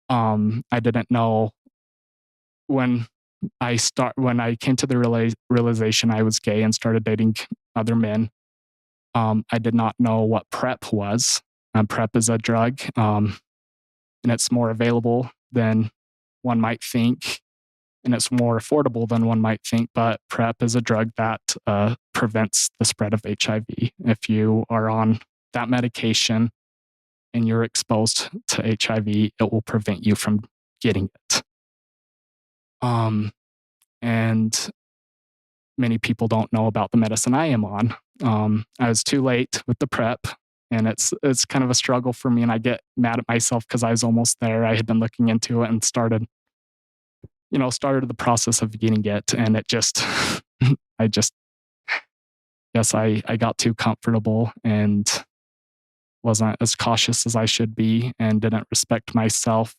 didn't know when when I came to the realization I was gay and started dating other men. I did not know what PrEP was. PrEP is a drug, and it's more available than one might think, and it's more affordable than one might think. But PrEP is a drug that prevents the spread of HIV. If you are on that medication and you're exposed to HIV, it will prevent you from getting it. Um, and many people don't know about the medicine I am on. I was too late with the PrEP, and it's kind of a struggle for me. And I get mad at myself because I was almost there. I had been looking into it and started the process of getting it, and it just, I just, yes, I got too comfortable and wasn't as cautious as I should be, and didn't respect myself.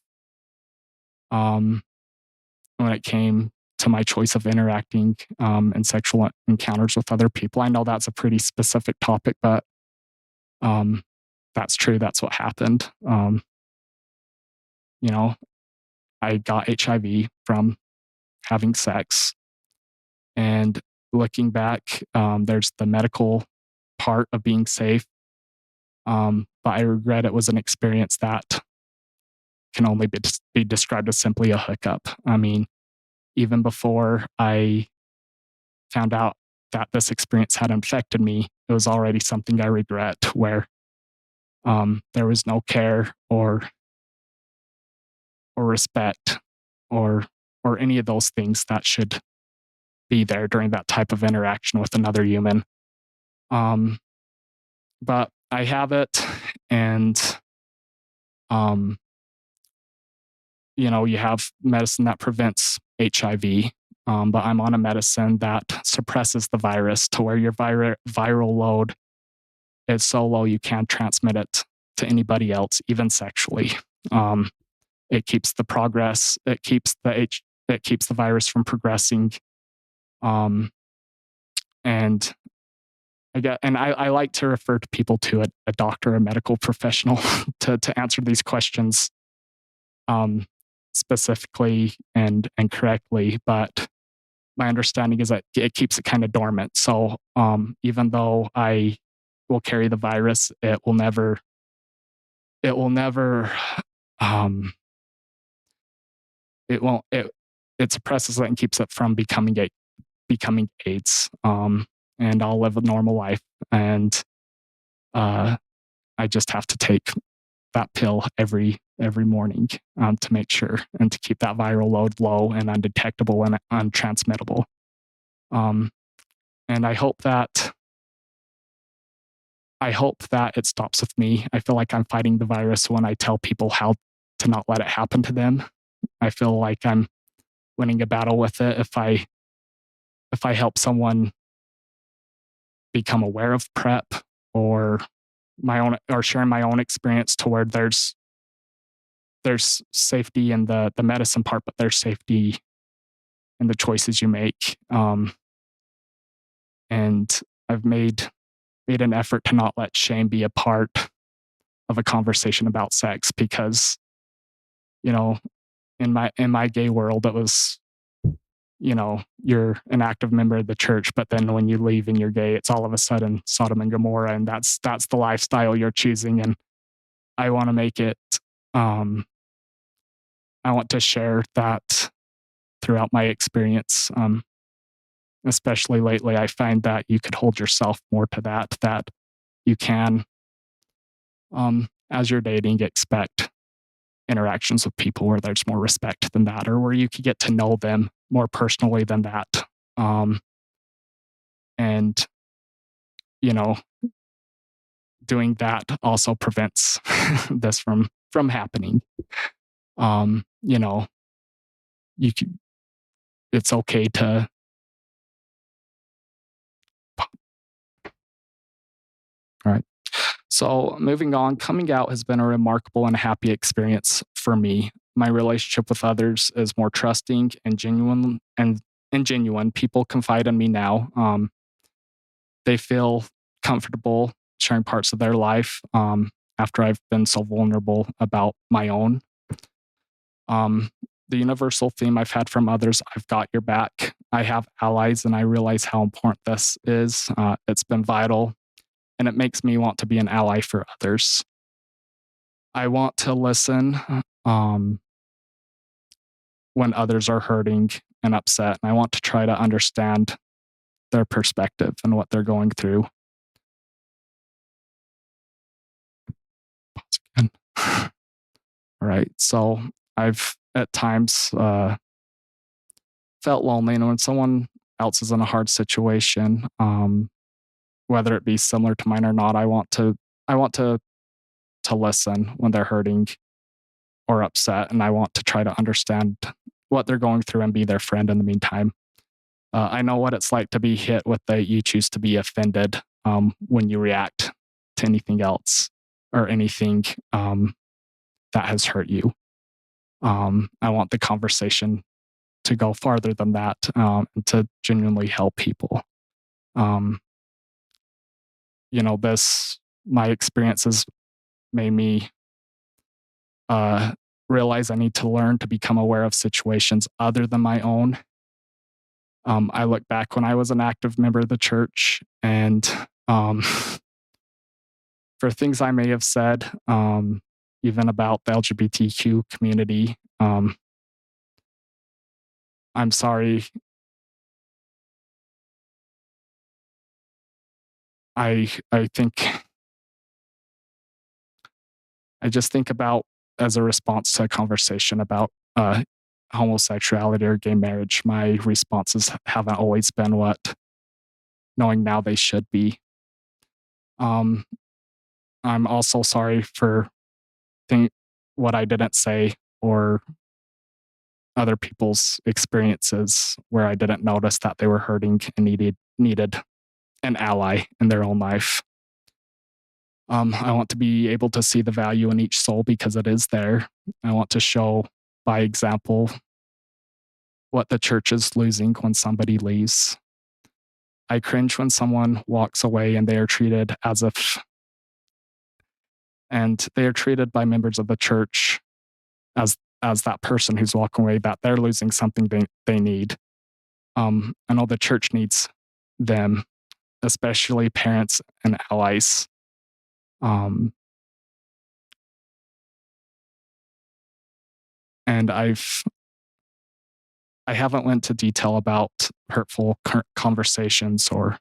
Um, when it came to my choice of interacting in sexual encounters with other people. I know that's a pretty specific topic, but um, that's true. That's what happened. You know, I got HIV from having sex. And looking back, there's the medical part of being safe. But I regret it was an experience that can only be described as simply a hookup. I mean, even before I found out that this experience had infected me, it was already something I regret, where there was no care or respect or or any of those things that should be there during that type of interaction with another human. Um, but I have it, and um, you have medicine that prevents HIV, but I'm on a medicine that suppresses the virus to where your viral load is so low you can't transmit it to anybody else, even sexually. Um, it keeps the progress. It keeps the virus from progressing. Um, and I like to refer to people to a doctor, a medical professional, to answer these questions um, specifically and correctly. But my understanding is that it keeps it kind of dormant. So even though I will carry the virus, it will never, um, it won't, it suppresses it and keeps it from becoming AIDS. And I'll live a normal life. And uh, I just have to take that pill every morning to make sure and to keep that viral load low and undetectable and untransmittable. Um, and I hope that it stops with me. I feel like I'm fighting the virus when I tell people how to not let it happen to them. I feel like I'm winning a battle with it if I help someone become aware of PrEP or my own or sharing my own experience to where there's safety in the medicine part, but there's safety in the choices you make. And I've made an effort to not let shame be a part of a conversation about sex because you know in my gay world it was you're an active member of the church, but then when you leave and you're gay, it's all of a sudden Sodom and Gomorrah, and that's the lifestyle you're choosing. And I want to make it. Um, I want to share that throughout my experience. Especially lately, I find that you could hold yourself more to that you can, as you're dating, expect interactions with people where there's more respect than that, or where you could get to know them more personally than that. Um, and you know, doing that also prevents this from happening. Um, you know, you can, it's okay to. All right. So moving on, coming out has been a remarkable and happy experience for me. My relationship with others is more trusting and genuine. People confide in me now. They feel comfortable sharing parts of their life after I've been so vulnerable about my own. Um, the universal theme I've had from others: I've got your back. I have allies, and I realize how important this is. It's been vital, and it makes me want to be an ally for others. I want to listen um, when others are hurting and upset, and I want to try to understand their perspective and what they're going through. All right. So I've at times felt lonely, and when someone else is in a hard situation, whether it be similar to mine or not, I want to listen when they're hurting or upset, and I want to try to understand what they're going through and be their friend in the meantime. I know what it's like to be hit with the you choose to be offended when you react to anything else or anything that has hurt you. I want the conversation to go farther than that and to genuinely help people. Um, this my experiences made me uh, realize I need to learn to become aware of situations other than my own. I look back when I was an active member of the church, and um, for things I may have said, even about the LGBTQ community, I'm sorry. I think I just think about as a response to a conversation about homosexuality or gay marriage, my responses haven't always been what knowing now they should be. Um, I'm also sorry for think what I didn't say or other people's experiences where I didn't notice that they were hurting and needed an ally in their own life. I want to be able to see the value in each soul because it is there. I want to show by example what the church is losing when somebody leaves. I cringe when someone walks away and they are treated as if, and they are treated by members of the church as that person who's walking away, that they're losing something they need. I know the church needs them, especially parents and allies. Um, and I haven't went to detail about hurtful conversations or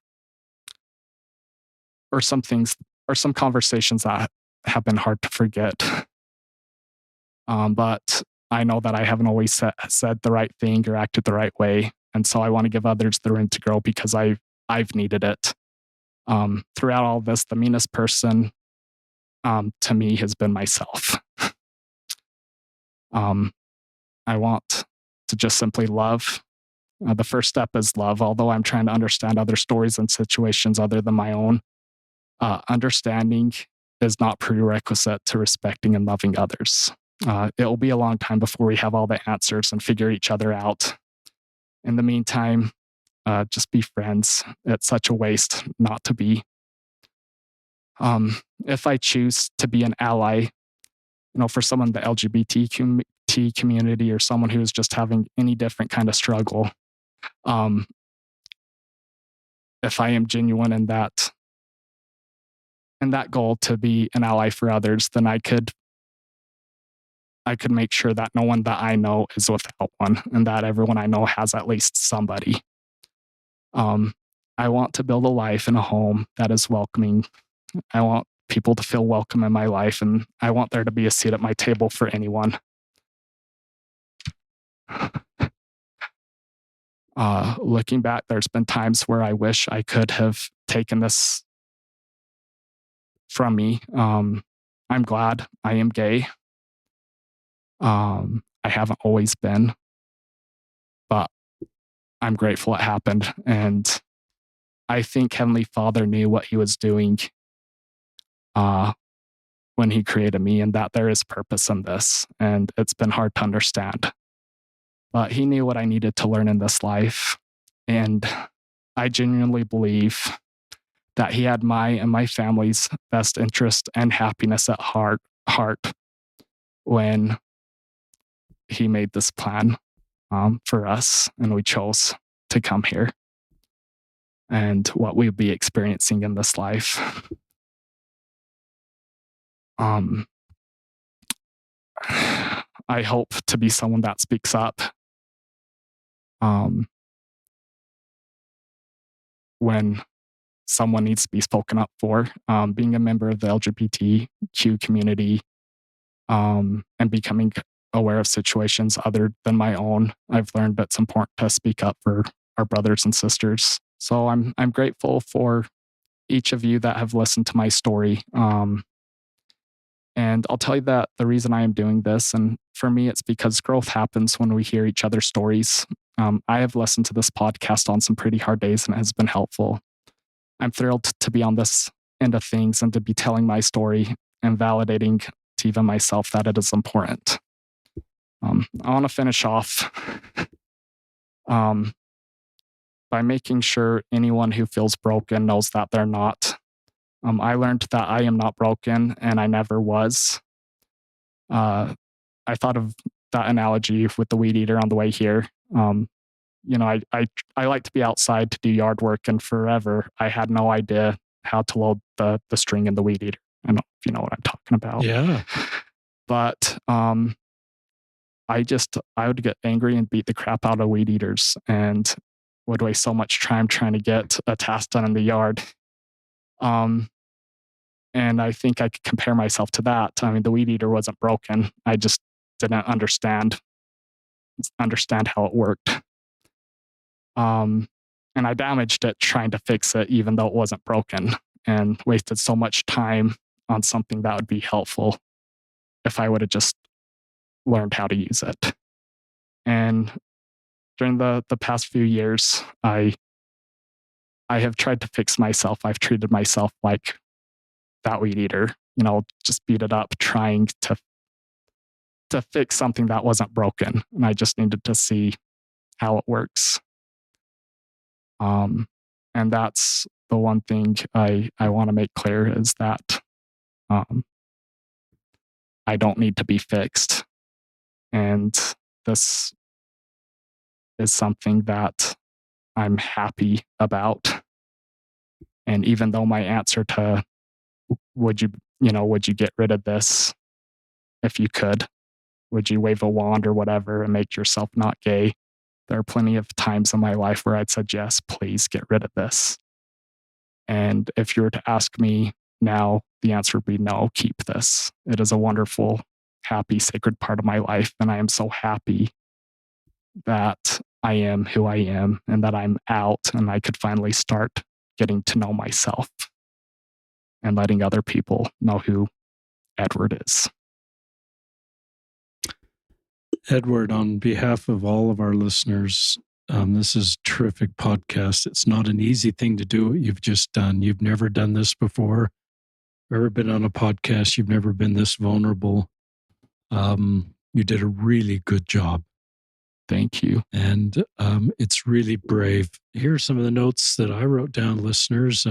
some things or some conversations that have been hard to forget. But I know that I haven't always said the right thing or acted the right way, and so I want to give others the room to grow because I've needed it. Throughout all this, the meanest person to me has been myself. Um, I want to just simply love. The first step is love, although I'm trying to understand other stories and situations other than my own. Understanding is not prerequisite to respecting and loving others. It will be a long time before we have all the answers and figure each other out. In the meantime, just be friends. It's such a waste not to be. If I choose to be an ally, for someone in the LGBT community or someone who is just having any different kind of struggle, um, if I am genuine in that goal to be an ally for others, then I could make sure that no one that I know is without one, and that everyone I know has at least somebody. Um, I want to build a life and a home that is welcoming. I want people to feel welcome in my life, and I want there to be a seat at my table for anyone. Looking back, there's been times where I wish I could have taken this from me. I'm glad I am gay. I haven't always been, but I'm grateful it happened. And I think Heavenly Father knew what he was doing uh, when he created me and that there is purpose in this. And it's been hard to understand. But he knew what I needed to learn in this life. And I genuinely believe that he had my and my family's best interest and happiness at heart when he made this plan for us and we chose to come here and what we'd be experiencing in this life. Um, I hope to be someone that speaks up um, when someone needs to be spoken up for. Being a member of the LGBTQ community and becoming aware of situations other than my own, I've learned that it's important to speak up for our brothers and sisters. So I'm grateful for each of you that have listened to my story. And I'll tell you that the reason I am doing this, and for me, it's because growth happens when we hear each other's stories. I have listened to this podcast on some pretty hard days and it has been helpful. I'm thrilled to be on this end of things and to be telling my story and validating to even myself that it is important. I want to finish off um, by making sure anyone who feels broken knows that they're not. I learned that I am not broken and I never was. I thought of that analogy with the weed eater on the way here. I like to be outside to do yard work, and forever I had no idea how to load the string in the weed eater. I don't know if you know what I'm talking about. Yeah. But I would get angry and beat the crap out of weed eaters and would waste so much time trying to get a task done in the yard. Um, and I think I could compare myself to that. I mean, the weed eater wasn't broken. I just didn't understand how it worked. Um, and I damaged it trying to fix it, even though it wasn't broken, and wasted so much time on something that would be helpful if I would have just learned how to use it. And during the past few years, I have tried to fix myself. I've treated myself like that weed eater, just beat it up, trying to fix something that wasn't broken. And I just needed to see how it works. Um, and that's the one thing I want to make clear is that um, I don't need to be fixed. And this is something that I'm happy about. And even though my answer to would you, would you get rid of this if you could? Would you wave a wand or whatever and make yourself not gay? There are plenty of times in my life where I'd said, yes, please get rid of this. And if you were to ask me now, the answer would be no, keep this. It is a wonderful, happy, sacred part of my life. And I am so happy that I am who I am and that I'm out and I could finally start getting to know myself and letting other people know who Edward is. Edward, on behalf of all of our listeners, this is a terrific podcast. It's not an easy thing to do what you've just done. You've never done this before, ever been on a podcast. You've never been this vulnerable. You did a really good job. Thank you. And it's really brave. Here are some of the notes that I wrote down, listeners.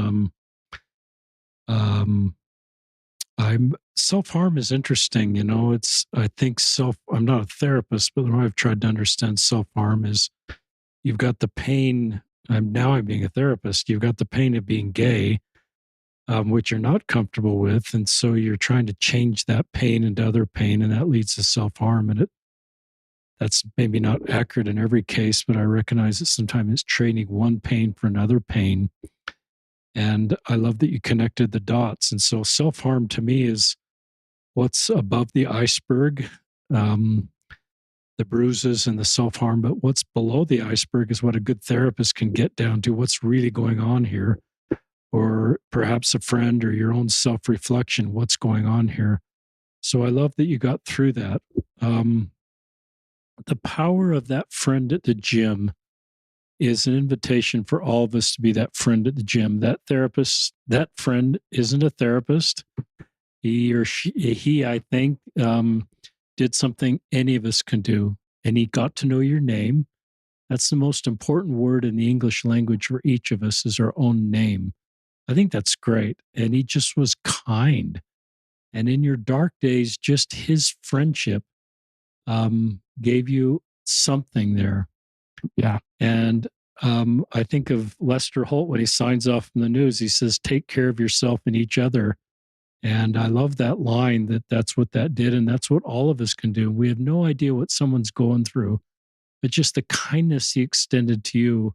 I'm self-harm is interesting. I think I'm not a therapist, but the way I've tried to understand self-harm is you've got the pain. I'm being a therapist. You've got the pain of being gay, which you're not comfortable with. And so you're trying to change that pain into other pain, and that leads to self-harm. And that's maybe not accurate in every case, but I recognize that sometimes it's trading one pain for another pain. And I love that you connected the dots. And so self-harm to me is what's above the iceberg, the bruises and the self-harm. But what's below the iceberg is what a good therapist can get down to, what's really going on here. Or perhaps a friend or your own self-reflection, what's going on here. So I love that you got through that. The power of that friend at the gym is an invitation for all of us to be that friend at the gym. That friend isn't a therapist. He, I think, did something any of us can do. And he got to know your name. That's the most important word in the English language for each of us is our own name. I think that's great. And he just was kind. And in your dark days, just his friendship gave you something there. Yeah. And I think of Lester Holt when he signs off from the news. He says, take care of yourself and each other. And I love that line that's what that did. And that's what all of us can do. We have no idea what someone's going through, but just the kindness he extended to you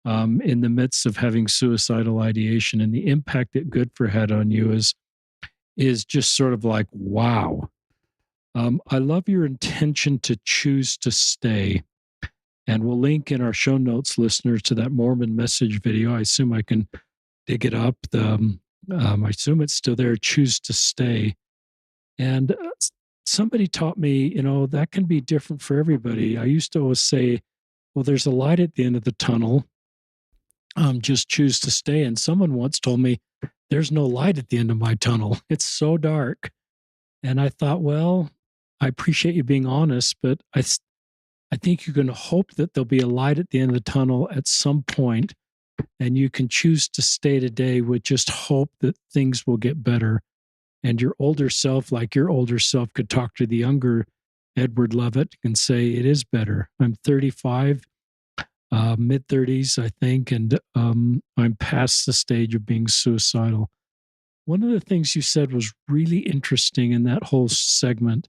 in the midst of having suicidal ideation and the impact that Goodfor had on you is just sort of like, wow. I love your intention to choose to stay. And we'll link in our show notes, listeners, to that Mormon message video. I assume I can dig it up. I assume it's still there, choose to stay. And somebody taught me, that can be different for everybody. I used to always say, well, there's a light at the end of the tunnel. Just choose to stay. And someone once told me, there's no light at the end of my tunnel. It's so dark. And I thought, well, I appreciate you being honest, but I think you can hope that there'll be a light at the end of the tunnel at some point, and you can choose to stay today with just hope that things will get better. And your older self, like your older self, could talk to the younger Edward Leavitt and say, it is better. I'm 35, mid 30s, I think, and I'm past the stage of being suicidal. One of the things you said was really interesting in that whole segment,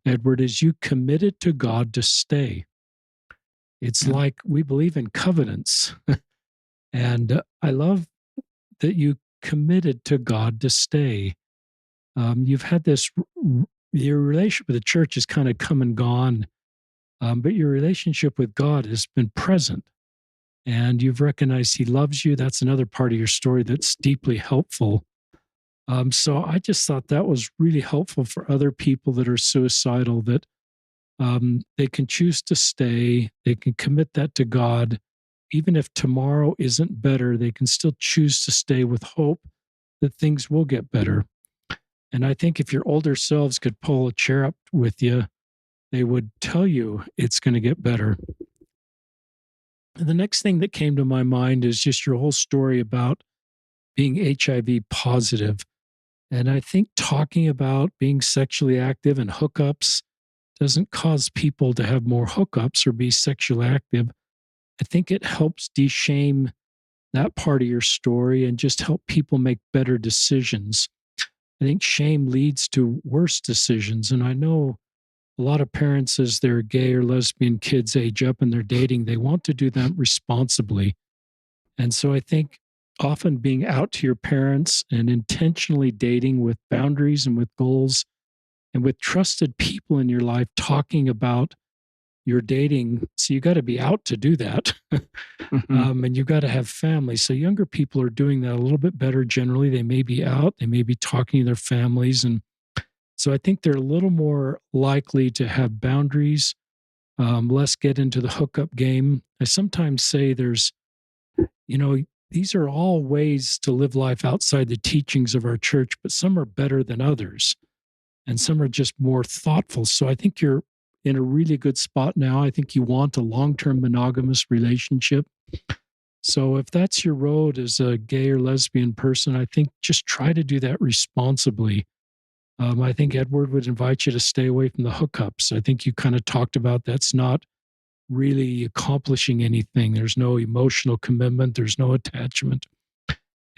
Edward, is you committed to God to stay. It's like we believe in covenants. And I love that you committed to God to stay. You've had your relationship with the church has kind of come and gone, but your relationship with God has been present, and you've recognized He loves you. That's another part of your story that's deeply helpful. So I just thought that was really helpful for other people that are suicidal, that they can choose to stay, they can commit that to God. Even if tomorrow isn't better, they can still choose to stay with hope that things will get better. And I think if your older selves could pull a chair up with you, they would tell you it's going to get better. And the next thing that came to my mind is just your whole story about being HIV positive. And I think talking about being sexually active and hookups doesn't cause people to have more hookups or be sexually active. I think it helps de-shame that part of your story and just help people make better decisions. I think shame leads to worse decisions. And I know a lot of parents, as their gay or lesbian kids age up and they're dating, they want to do that responsibly. And so I think often being out to your parents and intentionally dating with boundaries and with goals and with trusted people in your life talking about your dating. So you got to be out to do that. Mhm. And you've got to have family. So younger people are doing that a little bit better generally. They may be out, they may be talking to their families. And so I think they're a little more likely to have boundaries, less get into the hookup game. I sometimes say you know, these are all ways to live life outside the teachings of our church, but some are better than others and some are just more thoughtful. So I think you're in a really good spot now. I think you want a long term monogamous relationship. So if that's your road as a gay or lesbian person, I think just try to do that responsibly. I think Edward would invite you to stay away from the hookups. I think you kind of talked about that's not really accomplishing anything. There's no emotional commitment, there's no attachment.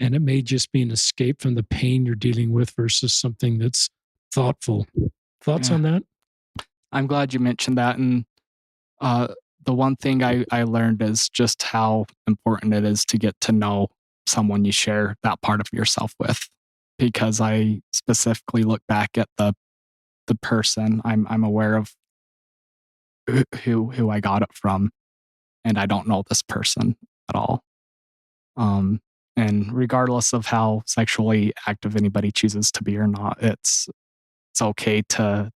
And it may just be an escape from the pain you're dealing with versus something that's thoughtful. Thoughts Yeah. on that? I'm glad you mentioned that. And uh, the one thing I learned is just how important it is to get to know someone you share that part of yourself with. Because I specifically look back at the person, I'm aware of who I got it from, and I don't know this person at all. Um, and regardless of how sexually active anybody chooses to be or not, it's okay to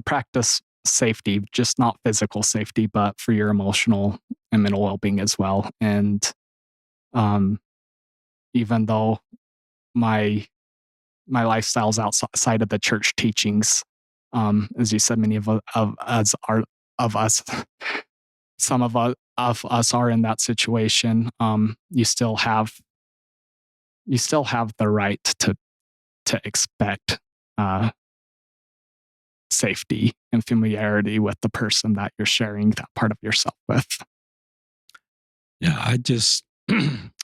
practice safety, just not physical safety, but for your emotional and mental well-being as well. And um, even though my my lifestyle's outside of the church teachings, as you said, many of us are of us, some of us are in that situation. You still have the right to expect uh, safety and familiarity with the person that you're sharing that part of yourself with. Yeah, I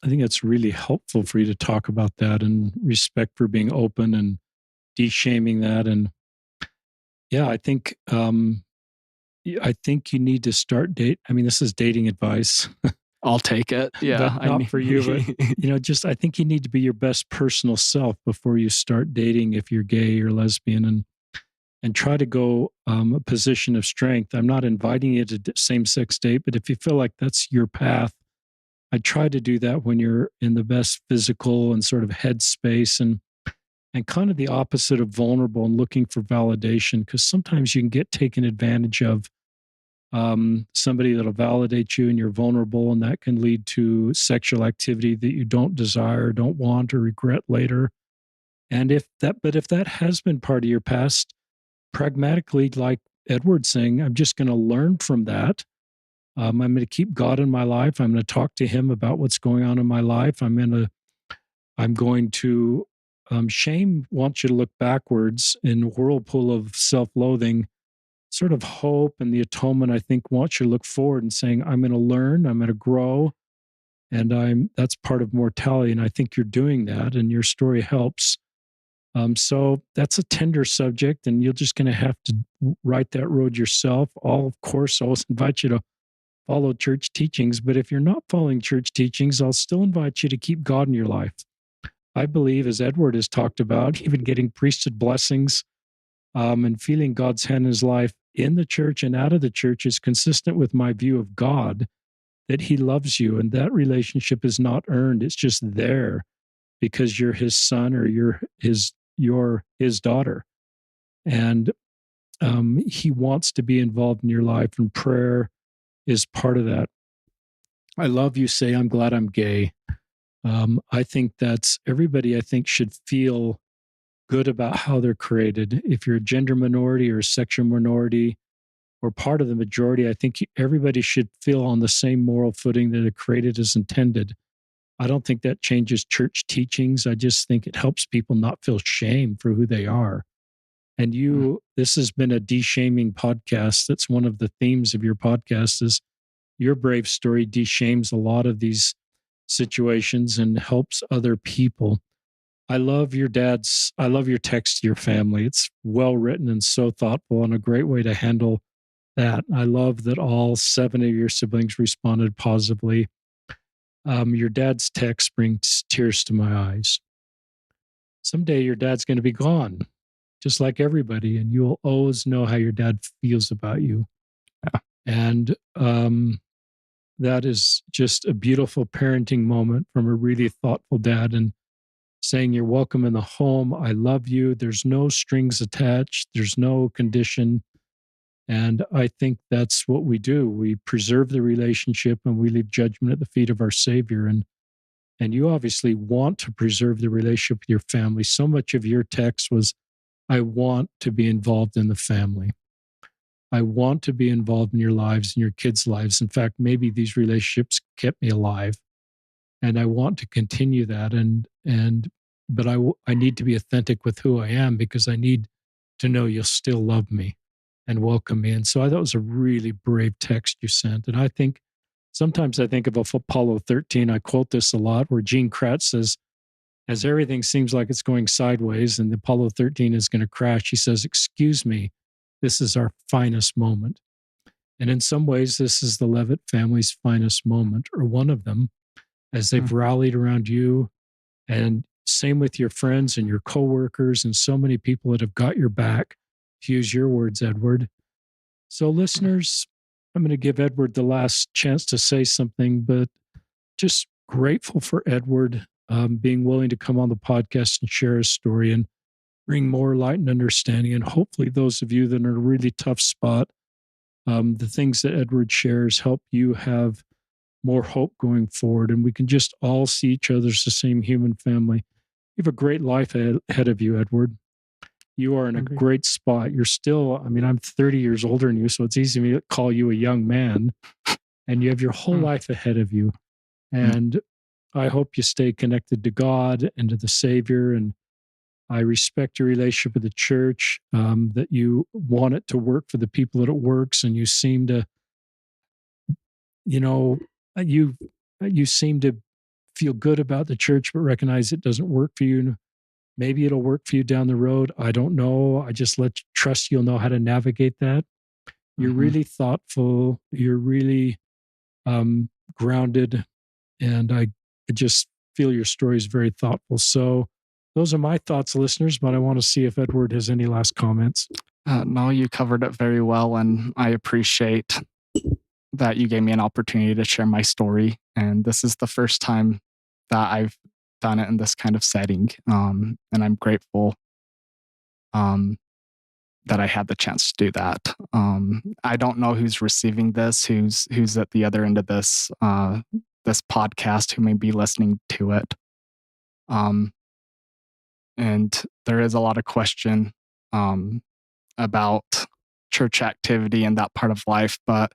think it's really helpful for you to talk about that and respect for being open and de-shaming that. And yeah, I think you need to start date. I mean, this is dating advice, I'll take it. but Yeah, I not for you. But need. just I think you need to be your best personal self before you start dating if you're gay or lesbian, and try to go a position of strength. I'm not inviting you to same sex date, but if you feel like that's your path, I try to do that when you're in the best physical and sort of head space, and kind of the opposite of vulnerable and looking for validation, because sometimes you can get taken advantage of, somebody that'll validate you and you're vulnerable, and that can lead to sexual activity that you don't desire, don't want, or regret later. And if that has been part of your past, pragmatically, like Edward's saying, I'm just going to learn from that. I'm going to keep God in my life. I'm going to talk to Him about what's going on in my life. I'm going to shame wants you to look backwards in a whirlpool of self-loathing. Sort of hope and the atonement, I think, wants you to look forward and saying, I'm going to learn, I'm going to grow, and that's part of mortality. And I think you're doing that, and your story helps. So that's a tender subject, and you're just going to have to write that road yourself. I'll, of course, always invite you to follow church teachings. But if you're not following church teachings, I'll still invite you to keep God in your life. I believe, as Edward has talked about, even getting priesthood blessings and feeling God's hand in his life in the church and out of the church is consistent with my view of God, that he loves you. And that relationship is not earned. It's just there because you're his son or you're his daughter. And he wants to be involved in your life, and prayer is part of that. I love you say, I'm glad I'm gay. I think that's everybody, I think, should feel good about how they're created. If you're a gender minority or a sexual minority or part of the majority, I think everybody should feel on the same moral footing that they're created as intended. I don't think that changes church teachings. I just think it helps people not feel shame for who they are. And this has been a de-shaming podcast. That's one of the themes of your podcast is your brave story de-shames a lot of these situations and helps other people. I love your text to your family. It's well written and so thoughtful and a great way to handle that. I love that all 7 of your siblings responded positively. Your dad's text brings tears to my eyes. Someday your dad's going to be gone, just like everybody, and you'll always know how your dad feels about you. Yeah. And that is just a beautiful parenting moment from a really thoughtful dad, and saying you're welcome in the home. I love you. There's no strings attached. There's no condition. And I think that's what we do. We preserve the relationship and we leave judgment at the feet of our Savior. And you obviously want to preserve the relationship with your family. So much of your text was, I want to be involved in the family. I want to be involved in your lives and your kids' lives. In fact, maybe these relationships kept me alive. And I want to continue that. But I need to be authentic with who I am because I need to know you'll still love me and welcome me. And so I thought it was a really brave text you sent. And sometimes I think of Apollo 13. I quote this a lot where Gene Kratz says, as everything seems like it's going sideways and the Apollo 13 is going to crash, he says, excuse me, this is our finest moment. And in some ways, this is the Leavitt family's finest moment, or one of them, as they've rallied around you. And same with your friends and your coworkers and so many people that have got your back, to use your words, Edward. So listeners, I'm going to give Edward the last chance to say something, but just grateful for Edward being willing to come on the podcast and share his story and bring more light and understanding. And hopefully those of you that are in a really tough spot, the things that Edward shares help you have more hope going forward. And we can just all see each other as the same human family. You have a great life ahead of you, Edward. You are in a great spot. You're still, I'm 30 years older than you, so it's easy to call you a young man. And you have your whole life ahead of you. And I hope you stay connected to God and to the Savior. And I respect your relationship with the church, that you want it to work for the people that it works. And you seem to, you seem to feel good about the church, but recognize it doesn't work for you. Maybe it'll work for you down the road. I don't know. I just trust you'll know how to navigate that. You're really thoughtful. You're really grounded. And I just feel your story is very thoughtful. So those are my thoughts, listeners, but I want to see if Edward has any last comments. No, you covered it very well. And I appreciate that you gave me an opportunity to share my story. And this is the first time that I've done it in this kind of setting. And I'm grateful that I had the chance to do that. I don't know who's receiving this, who's at the other end of this this podcast, who may be listening to it. And there is a lot of question about church activity and that part of life. But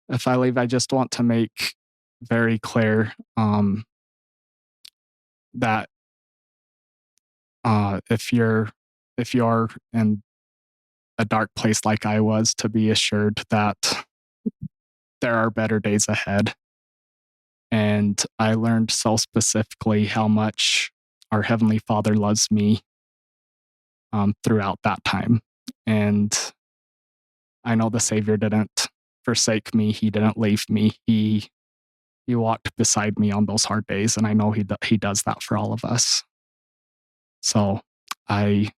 if I leave, I just want to make very clear that if you're in a dark place like I was, to be assured that there are better days ahead. And I learned so specifically how much our Heavenly Father loves me throughout that time. And I know the Savior didn't forsake me. He didn't leave me. He walked beside me on those hard days, and I know he does that for all of us. So I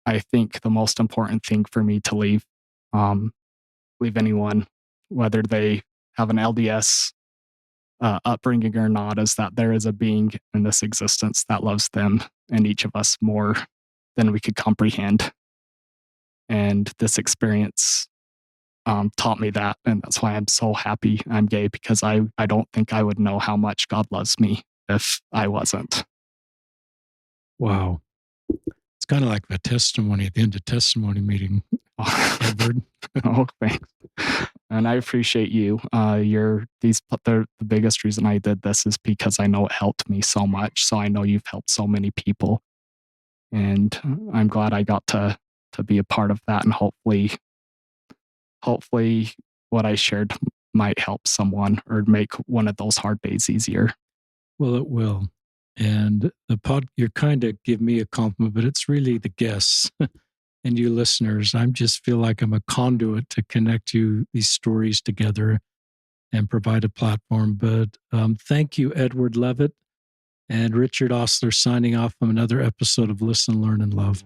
I think the most important thing for me to um, leave anyone, whether they have an LDS upbringing or not, is that there is a being in this existence that loves them and each of us more than we could comprehend. And this experience taught me that. And that's why I'm so happy I'm gay, because I don't think I would know how much God loves me if I wasn't. Wow. It's kind of like the testimony at the end of testimony meeting, Edward. Oh, thanks. And I appreciate you. The biggest reason I did this is because I know it helped me so much. So I know you've helped so many people, and I'm glad I got to be a part of that. And hopefully, what I shared might help someone or make one of those hard days easier. Well, it will. And you're kind of give me a compliment, but it's really the guests and you listeners. I just feel like I'm a conduit to connect these stories together and provide a platform. But thank you, Edward Leavitt and Richard Ostler, signing off from another episode of Listen, Learn, and Love.